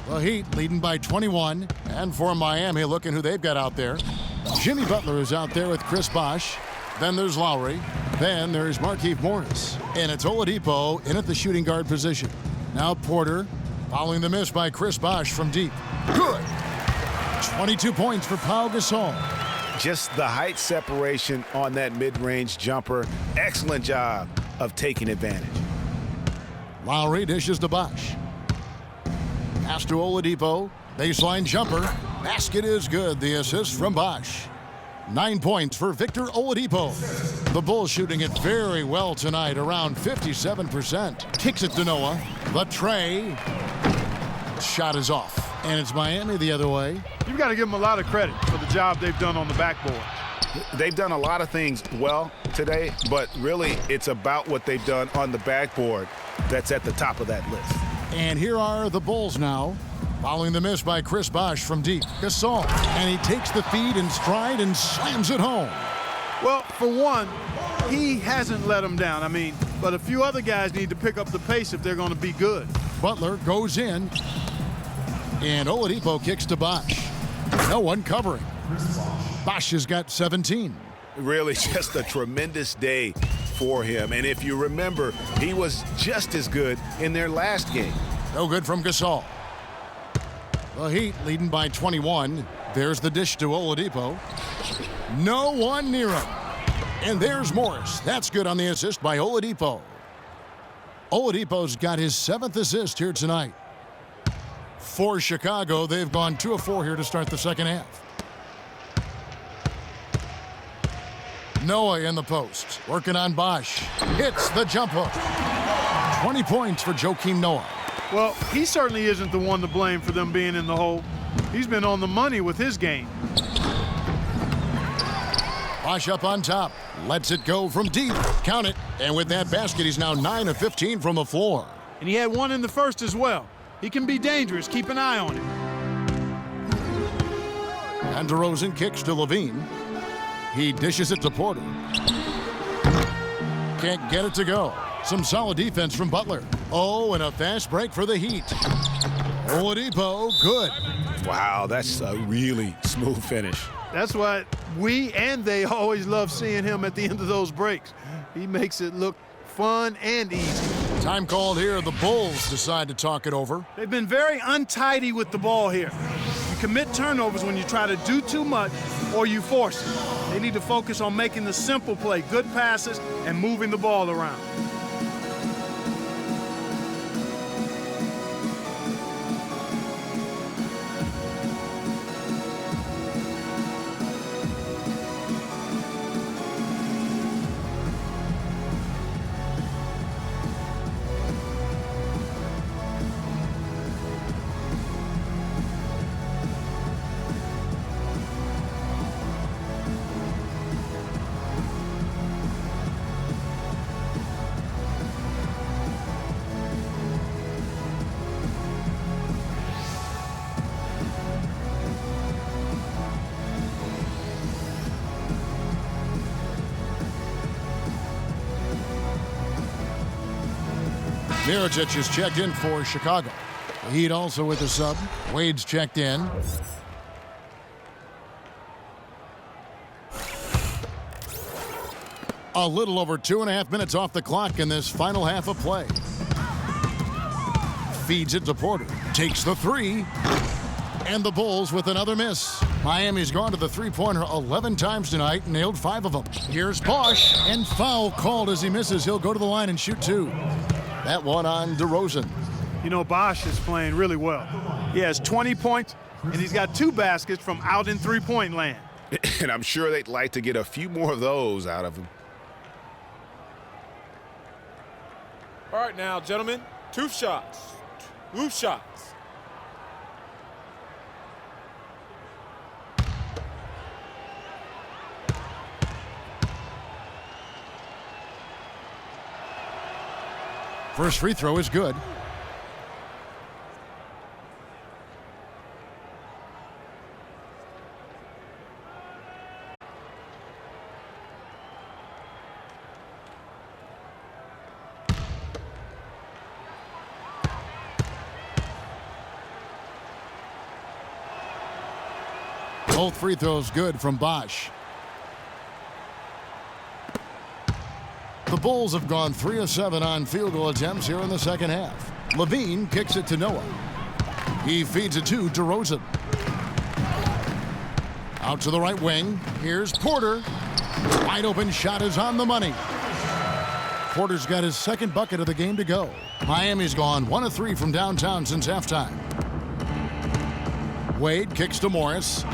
The Heat leading by 21. And for Miami, looking who they've got out there. Jimmy Butler is out there with Chris Bosh. Then there's Lowry. Then there's Markieff Morris. And it's Oladipo in at the shooting guard position. Now Porter following the miss by Chris Bosh from deep. Good. 22 points for Pau Gasol. Just the height separation on that mid-range jumper. Excellent job of taking advantage. Lowry dishes to Bosh. Pass to Oladipo. Baseline jumper. Basket is good. The assist from Bosh. 9 points for Victor Oladipo. The Bulls shooting it very well tonight, around 57%. Kicks it to Noah. The tray. Shot is off. And it's Miami the other way. You've got to give them a lot of credit for the job they've done on the backboard. They've done a lot of things well today, but really it's about what they've done on the backboard that's at the top of that list. And here are the Bulls now. Following the miss by Chris Bosh from deep. Gasol. And he takes the feed in stride and slams it home. Well, for one, he hasn't let them down. But a few other guys need to pick up the pace if they're going to be good. Butler goes in. And Oladipo kicks to Bosh. No one covering. Bosh has got 17. Really just a tremendous day for him. And if you remember, he was just as good in their last game. No good from Gasol. The Heat leading by 21. There's the dish to Oladipo. No one near him. And there's Morris. That's good on the assist by Oladipo. Oladipo's got his 7th assist here tonight. For Chicago, they've gone 2 of 4 here to start the second half. Noah in the post, working on Bosh. Hits the jump hook. 20 points for Joakim Noah. Well, he certainly isn't the one to blame for them being in the hole. He's been on the money with his game. Bosh up on top. Lets it go from deep. Count it. And with that basket, he's now 9 of 15 from the floor. And he had one in the first as well. He can be dangerous. Keep an eye on him. And DeRozan kicks to Levine. He dishes it to Porter. Can't get it to go. Some solid defense from Butler. Oh, and a fast break for the Heat. Oladipo, good. Wow, that's a really smooth finish. That's why we and they always love seeing him at the end of those breaks. He makes it look fun and easy. Time called here. The Bulls decide to talk it over. They've been very untidy with the ball here. You commit turnovers when you try to do too much or you force it. They need to focus on making the simple play, good passes, and moving the ball around. Mirotic is checked in for Chicago. The Heat also with a sub. Wade's checked in. A little over 2.5 minutes off the clock in this final half of play. Feeds it to Porter. Takes the three. And the Bulls with another miss. Miami's gone to the three-pointer 11 times tonight, nailed 5 of them. Here's Bosh, and foul called as he misses. He'll go to the line and shoot 2. That one on DeRozan. You know, Bosh is playing really well. He has 20 points, and he's got 2 baskets from out in three-point land. And I'm sure they'd like to get a few more of those out of him. All right now, gentlemen, 2 shots. 2 shots. First free throw is good. Both free throws good from Bosch. The Bulls have gone 3 of 7 on field goal attempts here in the second half. Levine kicks it to Noah. He feeds it to DeRozan. Out to the right wing. Here's Porter. Wide open shot is on the money. Porter's got his second bucket of the game to go. Miami's gone 1 of 3 from downtown since halftime. Wade kicks to Morris.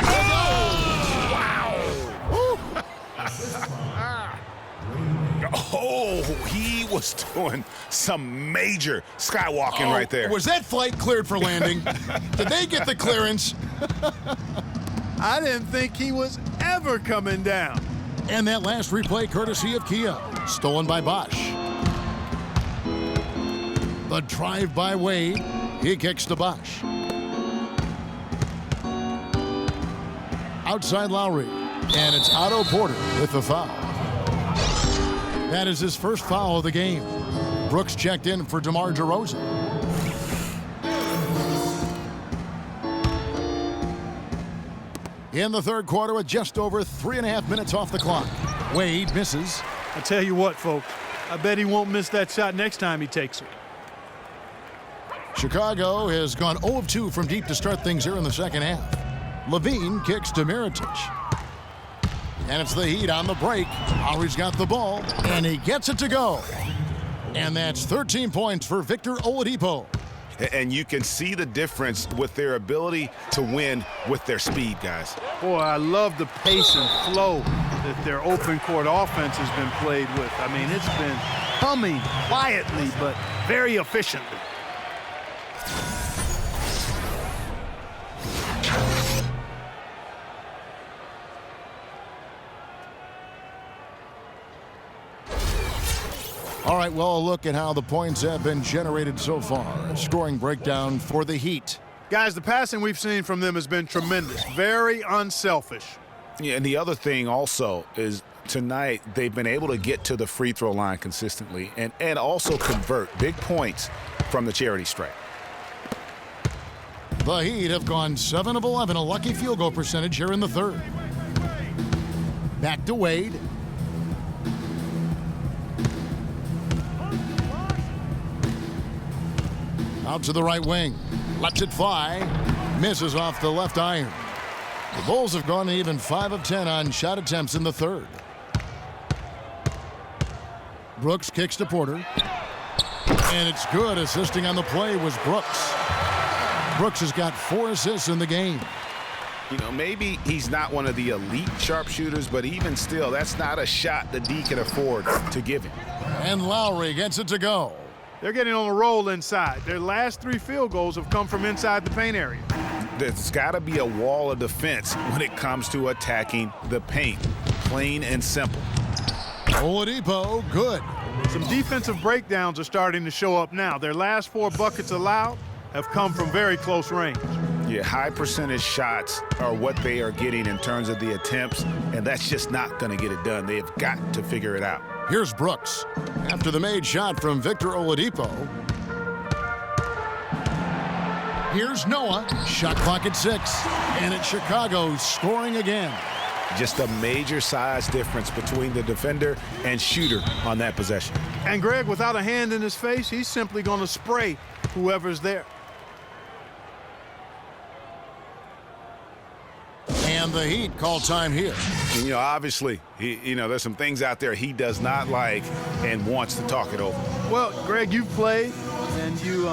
Oh, he was doing some major skywalking right there. Was that flight cleared for landing? Did they get the clearance? I didn't think he was ever coming down. And that last replay courtesy of Kia. Stolen by Bosch. The drive by Wade. He kicks to Bosch. Outside Lowry. And it's Otto Porter with the foul. That is his first foul of the game. Brooks checked in for DeMar DeRozan. In the third quarter with just over 3.5 minutes off the clock. Wade misses. I tell you what, folks, I bet he won't miss that shot next time he takes it. Chicago has gone 0 of 2 from deep to start things here in the second half. Levine kicks to Mirotic. And it's the Heat on the break. Lowry's got the ball, and he gets it to go. And that's 13 points for Victor Oladipo. And you can see the difference with their ability to win with their speed, guys. Boy, I love the pace and flow that their open court offense has been played with. I mean, it's been humming quietly, but very efficiently. All right, well, a look at how the points have been generated so far. A scoring breakdown for the Heat. Guys, the passing we've seen from them has been tremendous. Very unselfish. Yeah, and the other thing also is tonight they've been able to get to the free throw line consistently and also convert big points from the charity stripe. The Heat have gone 7 of 11, a lucky field goal percentage here in the third. Back to Wade. Out to the right wing. Lets it fly. Misses off the left iron. The Bulls have gone even 5 of 10 on shot attempts in the third. Brooks kicks to Porter. And it's good. Assisting on the play was Brooks. Brooks has got 4 assists in the game. You know, maybe he's not one of the elite sharpshooters, but even still, that's not a shot the D can afford to give him. And Lowry gets it to go. They're getting on a roll inside. Their last 3 field goals have come from inside the paint area. There's got to be a wall of defense when it comes to attacking the paint. Plain and simple. Oladipo, good. Some defensive breakdowns are starting to show up now. Their last 4 buckets allowed have come from very close range. Yeah, high percentage shots are what they are getting in terms of the attempts, and that's just not going to get it done. They've got to figure it out. Here's Brooks. After the made shot from Victor Oladipo. Here's Noah. Shot clock at 6. And it's Chicago scoring again. Just a major size difference between the defender and shooter on that possession. And Greg, without a hand in his face, he's simply going to spray whoever's there. And the Heat call time here. And, you know, obviously, there's some things out there he does not like and wants to talk it over. Well, Greg, you've played and you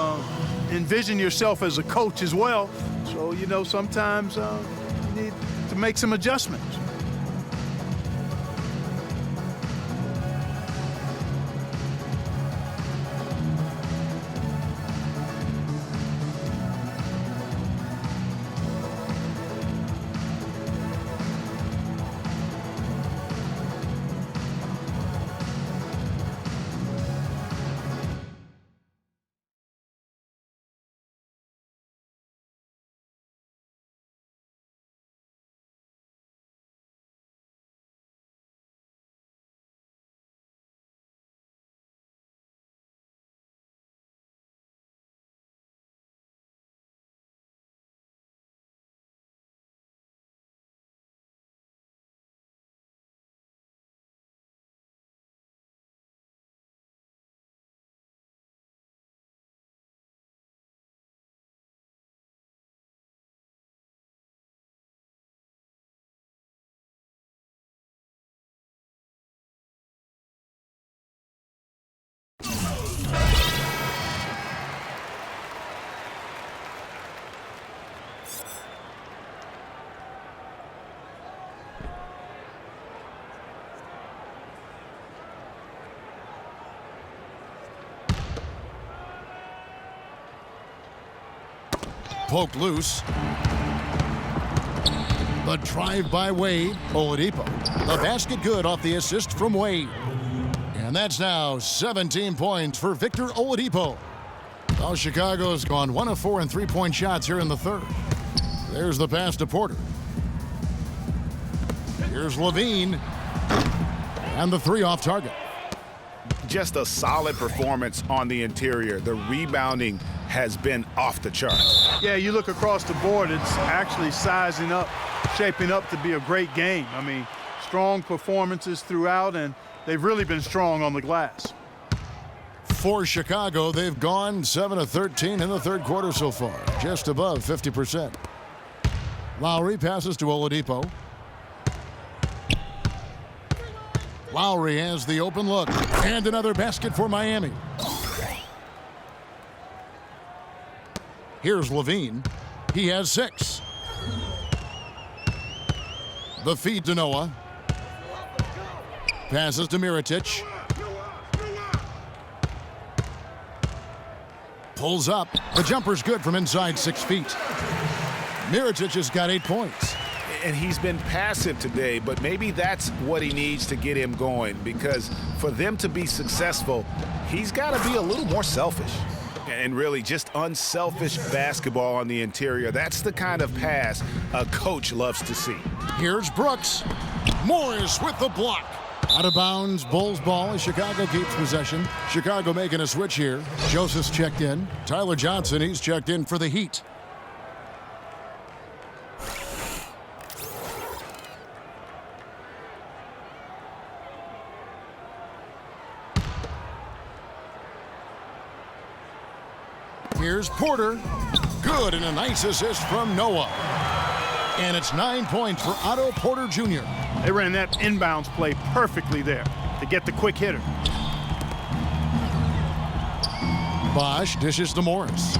envision yourself as a coach as well. So, sometimes you need to make some adjustments. Poked loose. The drive by Wade. Oladipo. The basket good off the assist from Wade. And that's now 17 points for Victor Oladipo. Well, Chicago's gone 1 of 4 in three-point shots here in the third. There's the pass to Porter. Here's Levine. And the three off target. Just a solid performance on the interior. The rebounding has been off the charts. Yeah, you look across the board, it's actually sizing up, shaping up to be a great game. I mean, strong performances throughout, and they've really been strong on the glass. For Chicago, they've gone 7 of 13 in the third quarter so far, just above 50%. Lowry passes to Oladipo. Lowry has the open look, and another basket for Miami. Here's Levine. He has 6. The feed to Noah. Passes to Mirotic. Pulls up. The jumper's good from inside 6 feet. Mirotic has got 8 points. And he's been passive today, but maybe that's what he needs to get him going, because for them to be successful, he's got to be a little more selfish. And really just unselfish basketball on the interior. That's the kind of pass a coach loves to see. Here's Brooks. Morris with the block. Out of bounds, Bulls ball as Chicago keeps possession. Chicago making a switch here. Joseph's checked in. Tyler Johnson, he's checked in for the Heat. Here's Porter. Good, and a nice assist from Noah. And it's 9 points for Otto Porter Jr. They ran that inbounds play perfectly there to get the quick hitter. Bosch dishes to Morris.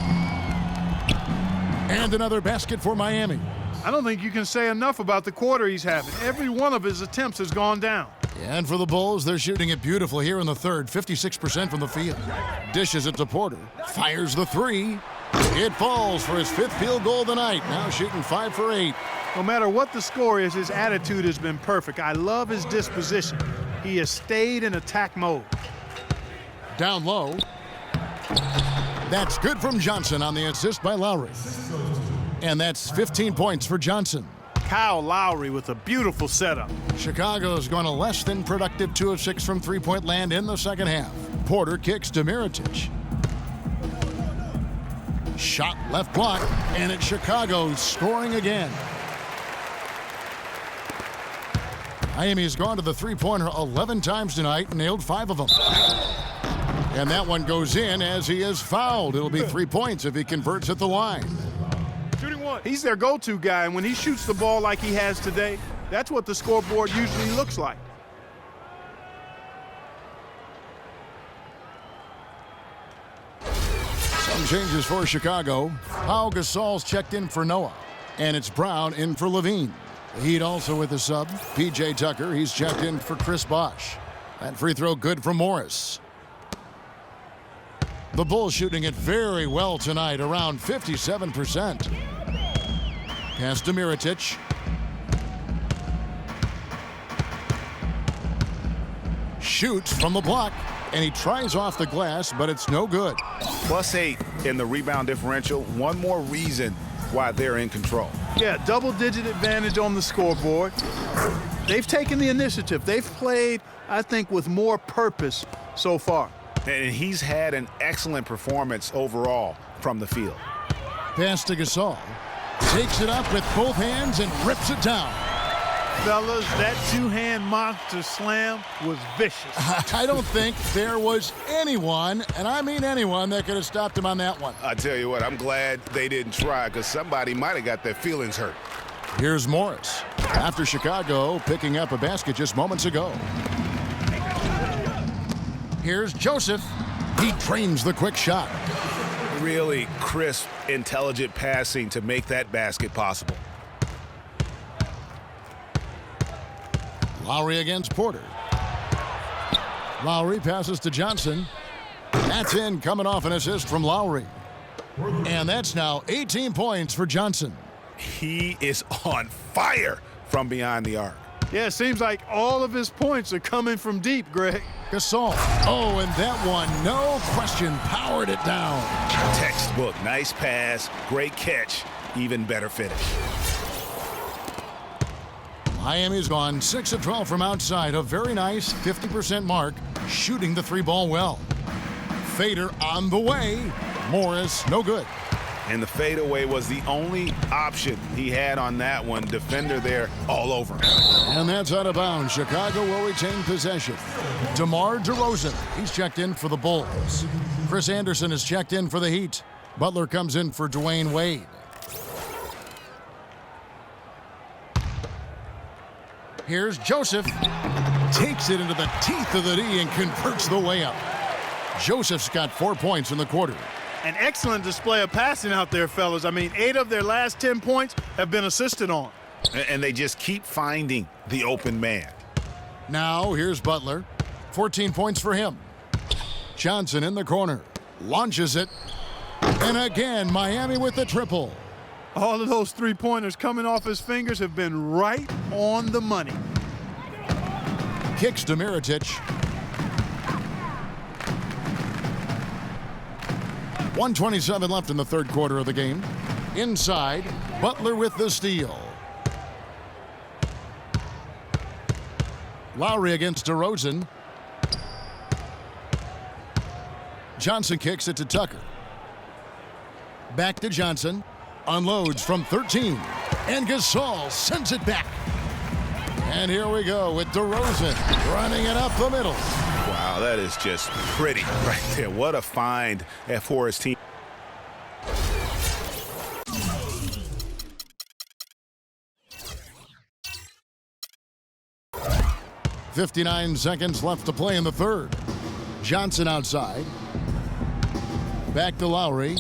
And another basket for Miami. I don't think you can say enough about the quarter he's having. Every one of his attempts has gone down. And for the Bulls, they're shooting it beautiful here in the third, 56% from the field. Dishes it to Porter. Fires the three. It falls for his 5th field goal of the night. Now shooting 5 for 8. No matter what the score is, his attitude has been perfect. I love his disposition. He has stayed in attack mode. Down low. That's good from Johnson on the assist by Lowry. And that's 15 points for Johnson. Kyle Lowry with a beautiful setup. Chicago's gone a less than productive 2 of 6 from three-point land in the second half. Porter kicks to Mirotic. Shot left block, and it's Chicago scoring again. Miami's gone to the three-pointer 11 times tonight, nailed 5 of them. And that one goes in as he is fouled. It'll be 3 points if he converts at the line. Shooting one. He's their go-to guy, and when he shoots the ball like he has today, that's what the scoreboard usually looks like. Some changes for Chicago. Pau Gasol's checked in for Noah. And it's Brown in for Levine. The Heat also with a sub. P.J. Tucker, he's checked in for Chris Bosh. That free throw good for Morris. The Bulls shooting it very well tonight, around 57%. Pass to Mirotic. Shoots from the block, and he tries off the glass, but it's no good. +8 in the rebound differential. One more reason why they're in control. Yeah, double-digit advantage on the scoreboard. They've taken the initiative. They've played, I think, with more purpose so far. And he's had an excellent performance overall from the field. Pass to Gasol. Takes it up with both hands and rips it down. Fellas, that two-hand monster slam was vicious. I don't think there was anyone, and I mean anyone, that could have stopped him on that one. I tell you what, I'm glad they didn't try, because somebody might have got their feelings hurt. Here's Morris. After Chicago picking up a basket just moments ago. Here's Joseph. He trains the quick shot. Really crisp, intelligent passing to make that basket possible. Lowry against Porter. Lowry passes to Johnson. That's in, coming off an assist from Lowry. And that's now 18 points for Johnson. He is on fire from behind the arc. Yeah, it seems like all of his points are coming from deep, Greg. Gasol. Oh, and that one, no question, powered it down. Textbook. Nice pass. Great catch. Even better finish. Miami's gone 6 of 12 from outside. A very nice 50% mark, shooting the 3-ball well. Fader on the way. Morris, no good. And the fadeaway was the only option he had on that one. Defender there all over him. And that's out of bounds. Chicago will retain possession. DeMar DeRozan, he's checked in for the Bulls. Chris Anderson is checked in for the Heat. Butler comes in for Dwayne Wade. Here's Joseph. Takes it into the teeth of the D and converts the layup. Joseph's got 4 points in the quarter. An excellent display of passing out there, fellas. I mean, 8 of their last 10 points have been assisted on. And they just keep finding the open man. Now here's Butler. 14 points for him. Johnson in the corner. Launches it. And again, Miami with the triple. All of those three-pointers coming off his fingers have been right on the money. Kicks to Mirotic. 1:27 left in the third quarter of the game. Inside, Butler with the steal. Lowry against DeRozan. Johnson kicks it to Tucker. Back to Johnson. Unloads from 13. And Gasol sends it back. And here we go with DeRozan running it up the middle. Wow, that is just pretty right there. What a find for his team. .59 seconds left to play in the third. Johnson outside. Back to Lowry.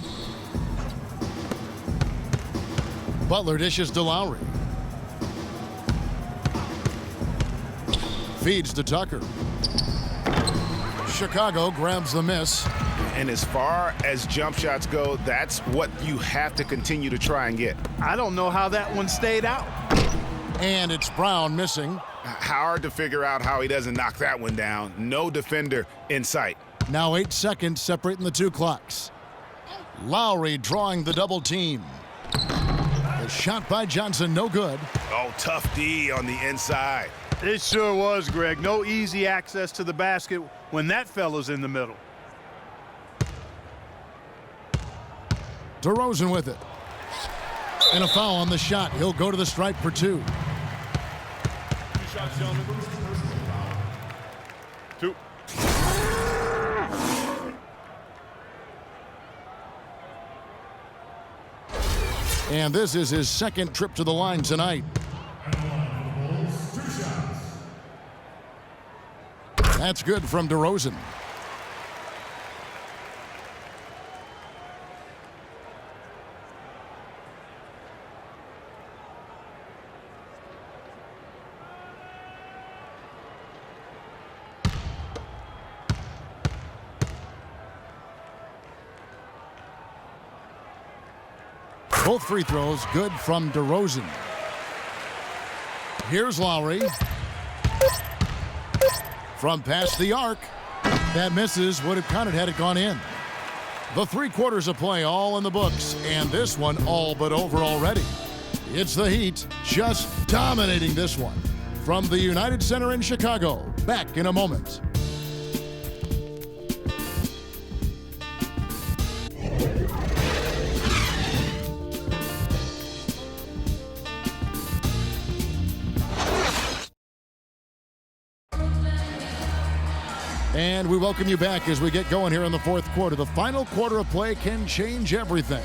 Butler dishes to Lowry. Feeds to Tucker. Chicago grabs the miss. And as far as jump shots go, that's what you have to continue to try and get. I don't know how that one stayed out. And it's Brown missing. Hard to figure out how he doesn't knock that one down. No defender in sight. Now 8 seconds separating the two clocks. Lowry drawing the double team. The shot by Johnson, no good. Oh, tough D on the inside. It sure was, Greg. No easy access to the basket when that fella's in the middle. DeRozan with it. And a foul on the shot. He'll go to the stripe for 2. 2 shots, gentlemen. 2. And this is his second trip to the line tonight. That's good from DeRozan. Both free throws good from DeRozan. Here's Lowry. From past the arc. That misses. Would have counted had it gone in. The 3 quarters of play all in the books. And this one all but over already. It's the Heat just dominating this one. From the United Center in Chicago. Back in a moment. And we welcome you back as we get going here in the fourth quarter. The final quarter of play can change everything.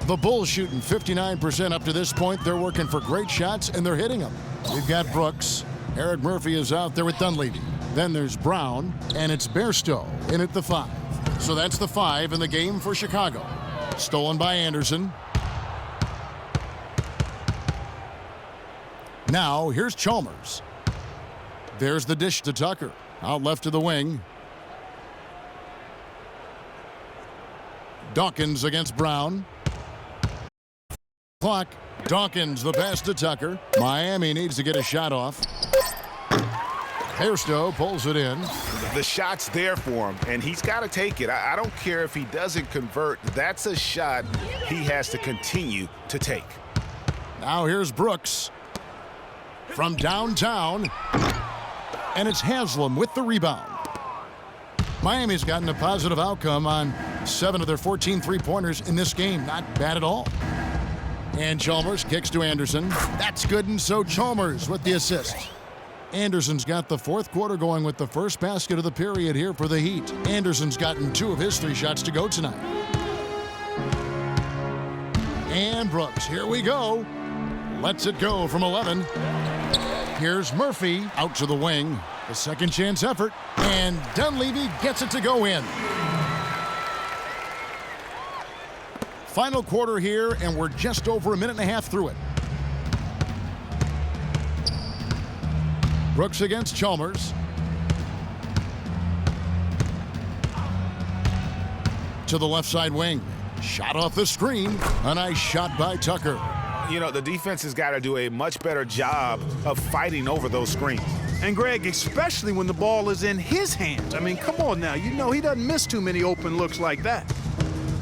The Bulls shooting 59% up to this point. They're working for great shots, and they're hitting them. We've got Brooks. Eric Murphy is out there with Dunleavy. Then there's Brown, and it's Bairstow in at the 5. So that's the 5 in the game for Chicago. Stolen by Anderson. Now, here's Chalmers. There's the dish to Tucker. Out left to the wing. Dawkins against Brown. Clock. Dawkins, the pass to Tucker. Miami needs to get a shot off. Hairstow pulls it in. The shot's there for him, and he's got to take it. I don't care if he doesn't convert. That's a shot he has to continue to take. Now here's Brooks from downtown, and it's Haslam with the rebound. Miami's gotten a positive outcome on 7 of their 14 three-pointers in this game. Not bad at all. And Chalmers kicks to Anderson. That's good, and so Chalmers with the assist. Anderson's got the fourth quarter going with the first basket of the period here for the Heat. Anderson's gotten 2 of his 3 shots to go tonight. And Brooks, here we go. Lets it go from 11. Here's Murphy out to the wing. A second chance effort. And Dunleavy gets it to go in. Final quarter here, and we're just over a minute and a half through it. Brooks against Chalmers. To the left side wing. Shot off the screen. A nice shot by Tucker. You know, the defense has got to do a much better job of fighting over those screens. And Greg, especially when the ball is in his hands. I mean, come on now. You know he doesn't miss too many open looks like that.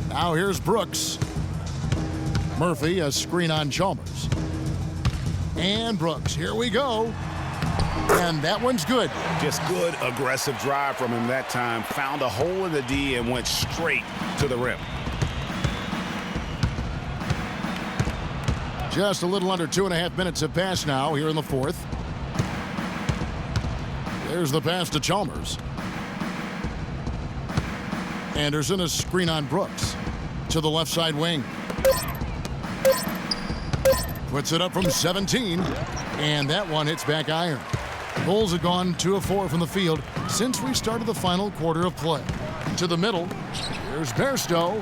Now here's Brooks. Murphy, a screen on Chalmers. And Brooks, here we go. And that one's good. Just good, aggressive drive from him that time. Found a hole in the D and went straight to the rim. Just a little under 2.5 minutes have passed now here in the fourth. There's the pass to Chalmers. Anderson, a screen on Brooks. To the left side wing. Puts it up from 17. And that one hits back iron. Bulls have gone 2 of 4 from the field since we started the final quarter of play. To the middle. Here's Bairstow.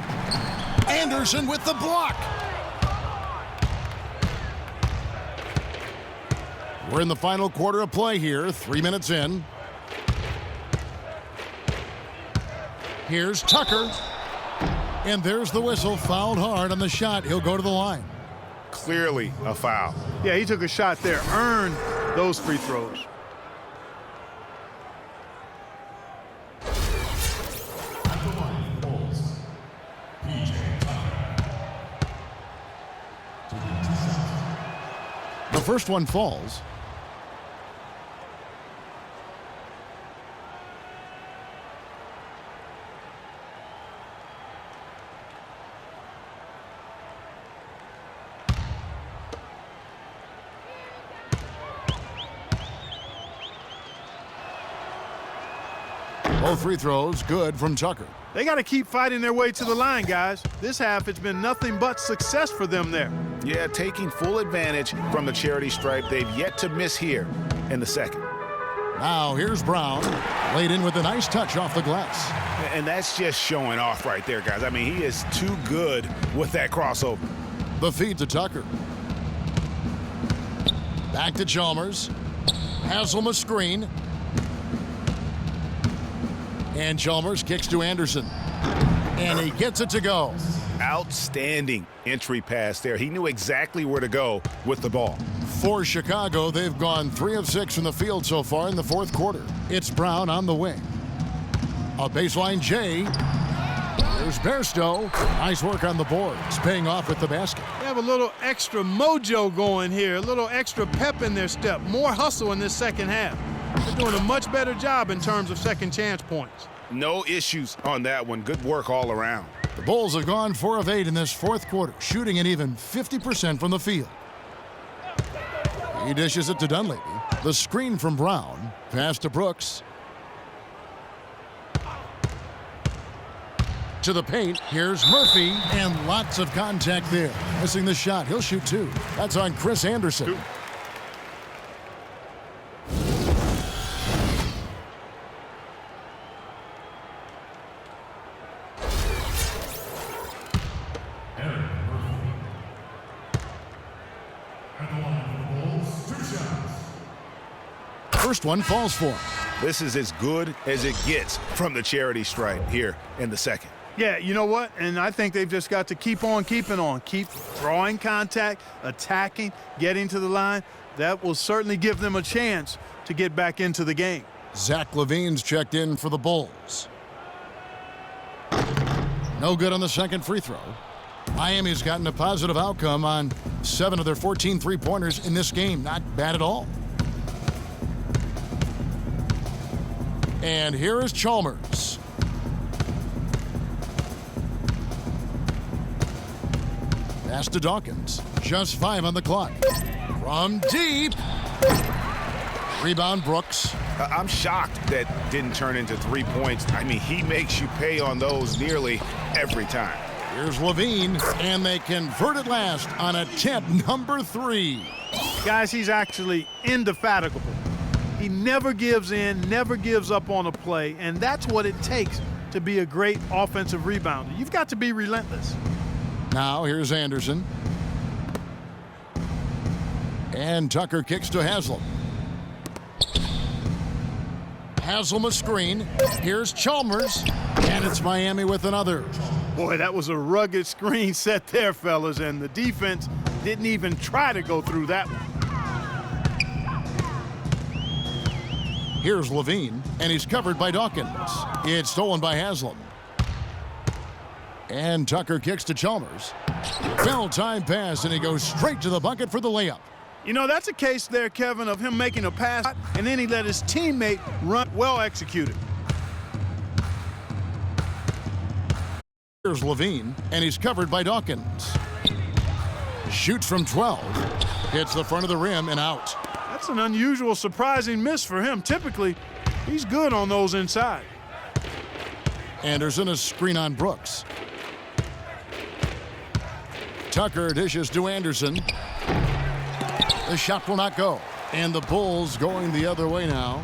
Anderson with the block. We're in the final quarter of play here, 3 minutes in. Here's Tucker. And there's the whistle, fouled hard on the shot. He'll go to the line. Clearly a foul. Yeah, he took a shot there, earned those free throws. The first one falls. Both free throws good from Tucker. They got to keep fighting their way to the line, guys. This half, it's been nothing but success for them there. Yeah, taking full advantage from the charity stripe. They've yet to miss here in the second. Now here's Brown. Laid in with a nice touch off the glass. And that's just showing off right there, guys. I mean, he is too good with that crossover. The feed to Tucker. Back to Chalmers. Haslam a screen. And Chalmers kicks to Anderson. And he gets it to go. Outstanding entry pass there. He knew exactly where to go with the ball. For Chicago, they've gone 3 of 6 from the field so far in the fourth quarter. It's Brown on the wing. A baseline J. There's Bairstow. Nice work on the boards, paying off with the basket. They have a little extra mojo going here, a little extra pep in their step, more hustle in this second half. They're doing a much better job in terms of second chance points. No issues on that one. Good work all around. The Bulls have gone 4 of 8 in this fourth quarter, shooting an even 50% from the field. He dishes it to Dunleavy. The screen from Brown. Pass to Brooks. To the paint. Here's Murphy. And lots of contact there. Missing the shot. He'll shoot 2. That's on Chris Anderson. first one falls for him. This is as good as it gets from the charity stripe here in the second. Yeah, you know what? And I think they've just got to keep on keeping on. Keep drawing contact, attacking, getting to the line. That will certainly give them a chance to get back into the game. Zach LaVine's checked in for the Bulls. No good on the second free throw. Miami's gotten a positive outcome on 7 of their 14 three-pointers in this game. Not bad at all. And here is Chalmers. Pass to Dawkins. Just 5 on the clock. From deep. Rebound Brooks. I'm shocked that didn't turn into 3 points. I mean, he makes you pay on those nearly every time. Here's Levine, and they convert at last on attempt number 3. Guys, he's actually indefatigable. He never gives in, never gives up on a play, and that's what it takes to be a great offensive rebounder. You've got to be relentless. Now here's Anderson. And Tucker kicks to Haslam. Haslam a screen. Here's Chalmers. And it's Miami with another. Boy, that was a rugged screen set there, fellas, and the defense didn't even try to go through that one. Here's Levine, and he's covered by Dawkins. It's stolen by Haslam. And Tucker kicks to Chalmers. Bell-time pass, and he goes straight to the bucket for the layup. You know, that's a case there, Kevin, of him making a pass, and then he let his teammate run. Well executed. Here's Levine, and he's covered by Dawkins. Shoots from 12. Hits the front of the rim and out. That's an unusual, surprising miss for him. Typically, he's good on those inside. Anderson a screen on Brooks. Tucker dishes to Anderson. The shot will not go. And the Bulls going the other way now.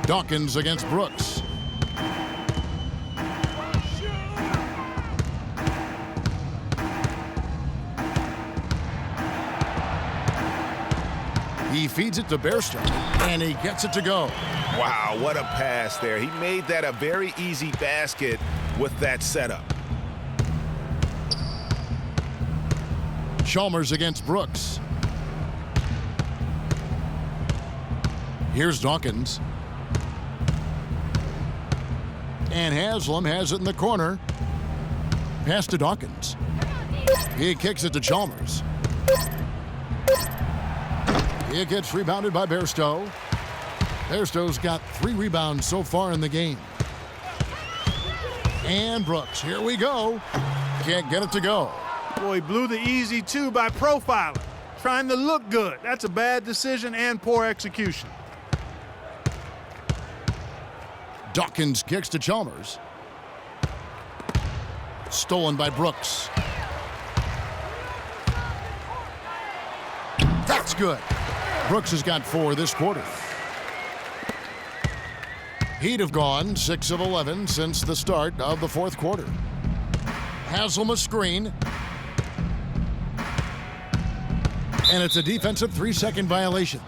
Dawkins against Brooks. He feeds it to Bairstow, and he gets it to go. Wow, what a pass there. He made that a very easy basket with that setup. Chalmers against Brooks. Here's Dawkins. And Haslam has it in the corner. Pass to Dawkins. He kicks it to Chalmers. It gets rebounded by Bairstow. Bairstow's got 3 rebounds so far in the game. And Brooks, here we go. Can't get it to go. Boy, he blew the easy 2 by profiling, trying to look good. That's a bad decision and poor execution. Dawkins kicks to Chalmers. Stolen by Brooks. That's good. Brooks has got 4 this quarter. Heat have gone 6 of 11 since the start of the fourth quarter. Haslam a screen. And it's a defensive 3-second violation.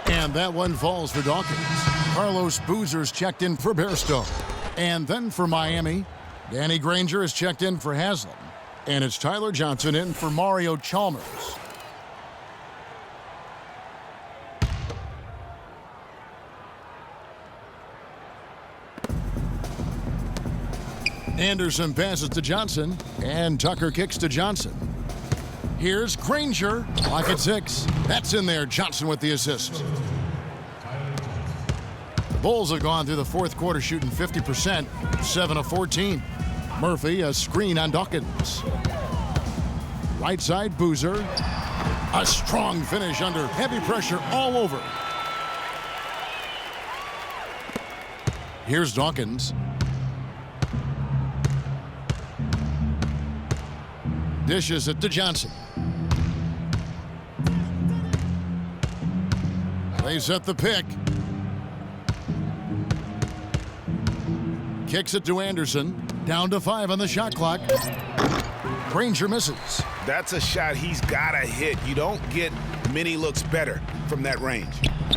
And that one falls for Dawkins. Carlos Boozer's checked in for Bairstow. And then for Miami, Danny Granger is checked in for Haslam. And it's Tyler Johnson in for Mario Chalmers. Anderson passes to Johnson, and Tucker kicks to Johnson. Here's Granger, clock at 6. That's in there, Johnson with the assist. The Bulls have gone through the fourth quarter shooting 50%, 7 of 14. Murphy, a screen on Dawkins. Right side, Boozer. A strong finish under heavy pressure all over. Here's Dawkins. Dishes it to Johnson. They set the pick. Kicks it to Anderson. Down to 5 on the shot clock. Granger misses. That's a shot he's got to hit. You don't get many looks better from that range.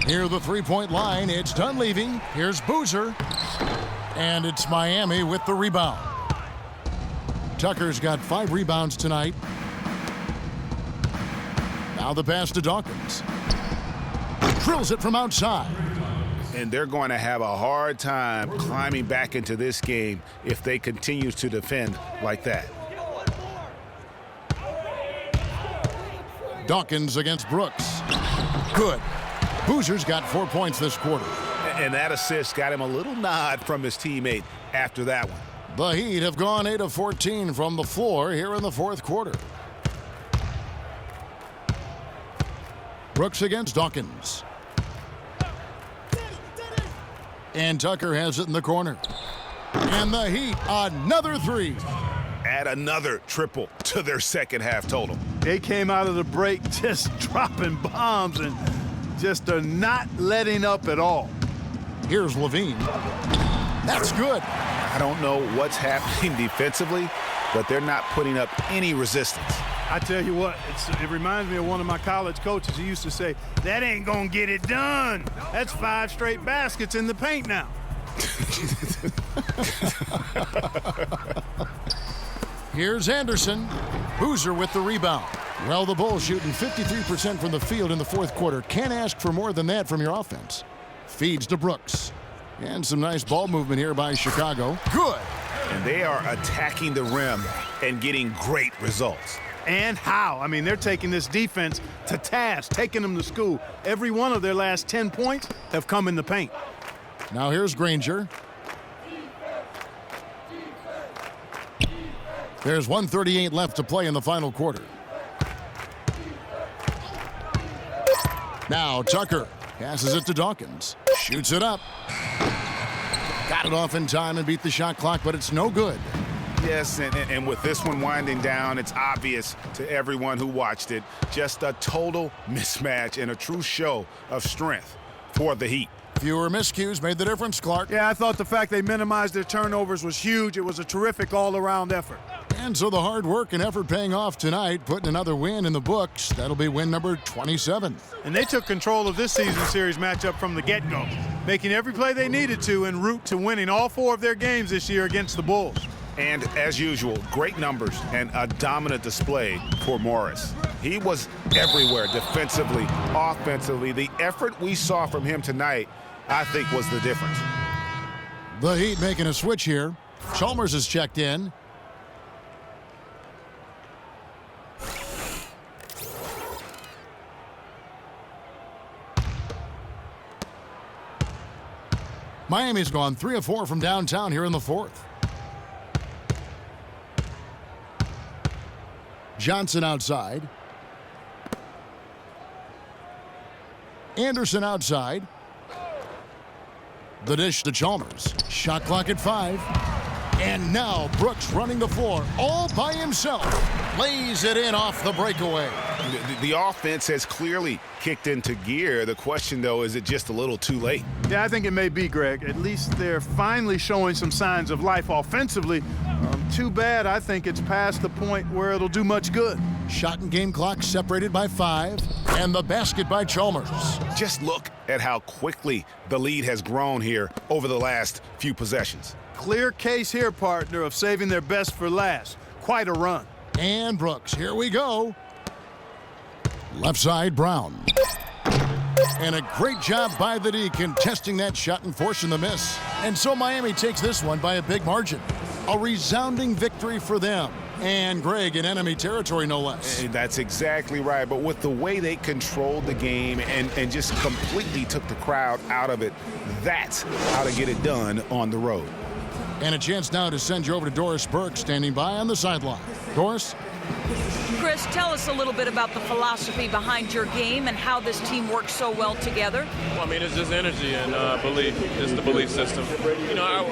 Near the three-point line, it's Dunleavy. Here's Boozer. And it's Miami with the rebound. Tucker's got 5 rebounds tonight. Now the pass to Dawkins. Drills it from outside. And they're going to have a hard time climbing back into this game if they continue to defend like that. Dawkins against Brooks. Good. Boozer's got 4 points this quarter. And that assist got him a little nod from his teammate after that one. The Heat have gone 8 of 14 from the floor here in the fourth quarter. Brooks against Dawkins. And Tucker has it in the corner. And the Heat, another 3. Add another triple to their second half total. They came out of the break just dropping bombs and just are not letting up at all. Here's Levine. That's good. I don't know what's happening defensively, but they're not putting up any resistance. I tell you what, it reminds me of one of my college coaches. He used to say, that ain't gonna get it done. That's 5 straight baskets in the paint now. Here's Anderson. Boozer with the rebound. Well, the Bulls shooting 53% from the field in the fourth quarter. Can't ask for more than that from your offense. Feeds to Brooks. And some nice ball movement here by Chicago. Good. And they are attacking the rim and getting great results. And how? I mean, they're taking this defense to task, taking them to school. Every one of their last 10 points have come in the paint. Now here's Granger. There's 1:38 left to play in the final quarter. Now Tucker passes it to Dawkins. Shoots it up. Got it off in time and beat the shot clock, but it's no good. Yes, and with this one winding down, it's obvious to everyone who watched it. Just a total mismatch and a true show of strength for the Heat. Fewer miscues made the difference, Clark. Yeah, I thought the fact they minimized their turnovers was huge. It was a terrific all-around effort. And so the hard work and effort paying off tonight, putting another win in the books. That'll be win number 27. And they took control of this season series matchup from the get-go, making every play they needed to en route to winning all 4 of their games this year against the Bulls. And as usual, great numbers and a dominant display for Morris. He was everywhere defensively, offensively. The effort we saw from him tonight, I think, was the difference. The Heat making a switch here. Chalmers is checked in. Miami's gone 3 of 4 from downtown here in the fourth. Johnson outside. Anderson outside. The dish to Chalmers. Shot clock at 5. And now Brooks running the floor all by himself. Lays it in off the breakaway. The offense has clearly kicked into gear. The question, though, is it just a little too late? Yeah, I think it may be, Greg. At least they're finally showing some signs of life offensively. Too bad I think it's past the point where it'll do much good. Shot and game clock separated by 5. And the basket by Chalmers. Just look at how quickly the lead has grown here over the last few possessions. Clear case here, partner, of saving their best for last. Quite a run. And Brooks, here we go. Left side, Brown. And a great job by the D contesting that shot and forcing the miss. And so Miami takes this one by a big margin. A resounding victory for them. And Greg in enemy territory, no less. And that's exactly right. But with the way they controlled the game and just completely took the crowd out of it, that's how to get it done on the road. And a chance now to send you over to Doris Burke, standing by on the sideline. Doris? Chris, tell us a little bit about the philosophy behind your game and how this team works so well together. Well, I mean, it's just energy and belief. It's the belief system. You know,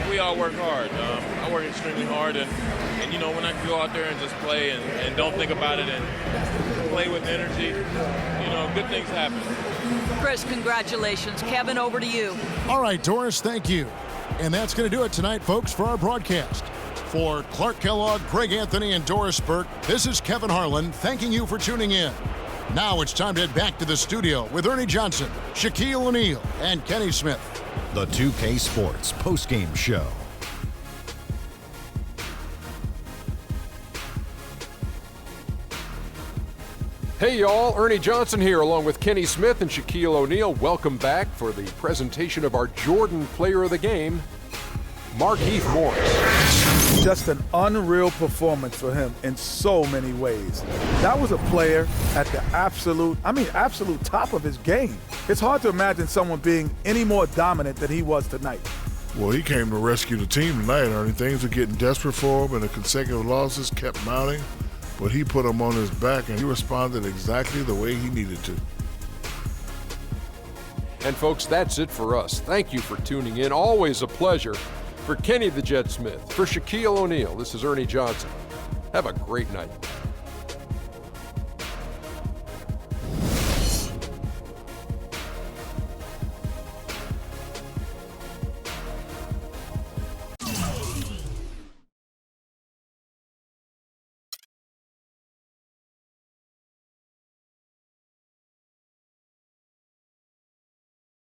we all work hard. I work extremely hard, and you know, when I can go out there and just play and don't think about it and play with energy, you know, good things happen. Chris, congratulations. Kevin, over to you. All right, Doris, thank you. And that's going to do it tonight, folks, for our broadcast. For Clark Kellogg, Greg Anthony, and Doris Burke, this is Kevin Harlan thanking you for tuning in. Now it's time to head back to the studio with Ernie Johnson, Shaquille O'Neal, and Kenny Smith. The 2K Sports postgame show. Hey y'all, Ernie Johnson here along with Kenny Smith and Shaquille O'Neal. Welcome back for the presentation of our Jordan Player of the Game, Markieff Morris. Just an unreal performance for him in so many ways. That was a player at the absolute top of his game. It's hard to imagine someone being any more dominant than he was tonight. Well, he came to rescue the team tonight, Ernie. Things were getting desperate for him, and the consecutive losses kept mounting. But he put him on his back, and he responded exactly the way he needed to. And folks, that's it for us. Thank you for tuning in. Always a pleasure. For Kenny the Jet Smith, for Shaquille O'Neal, this is Ernie Johnson. Have a great night.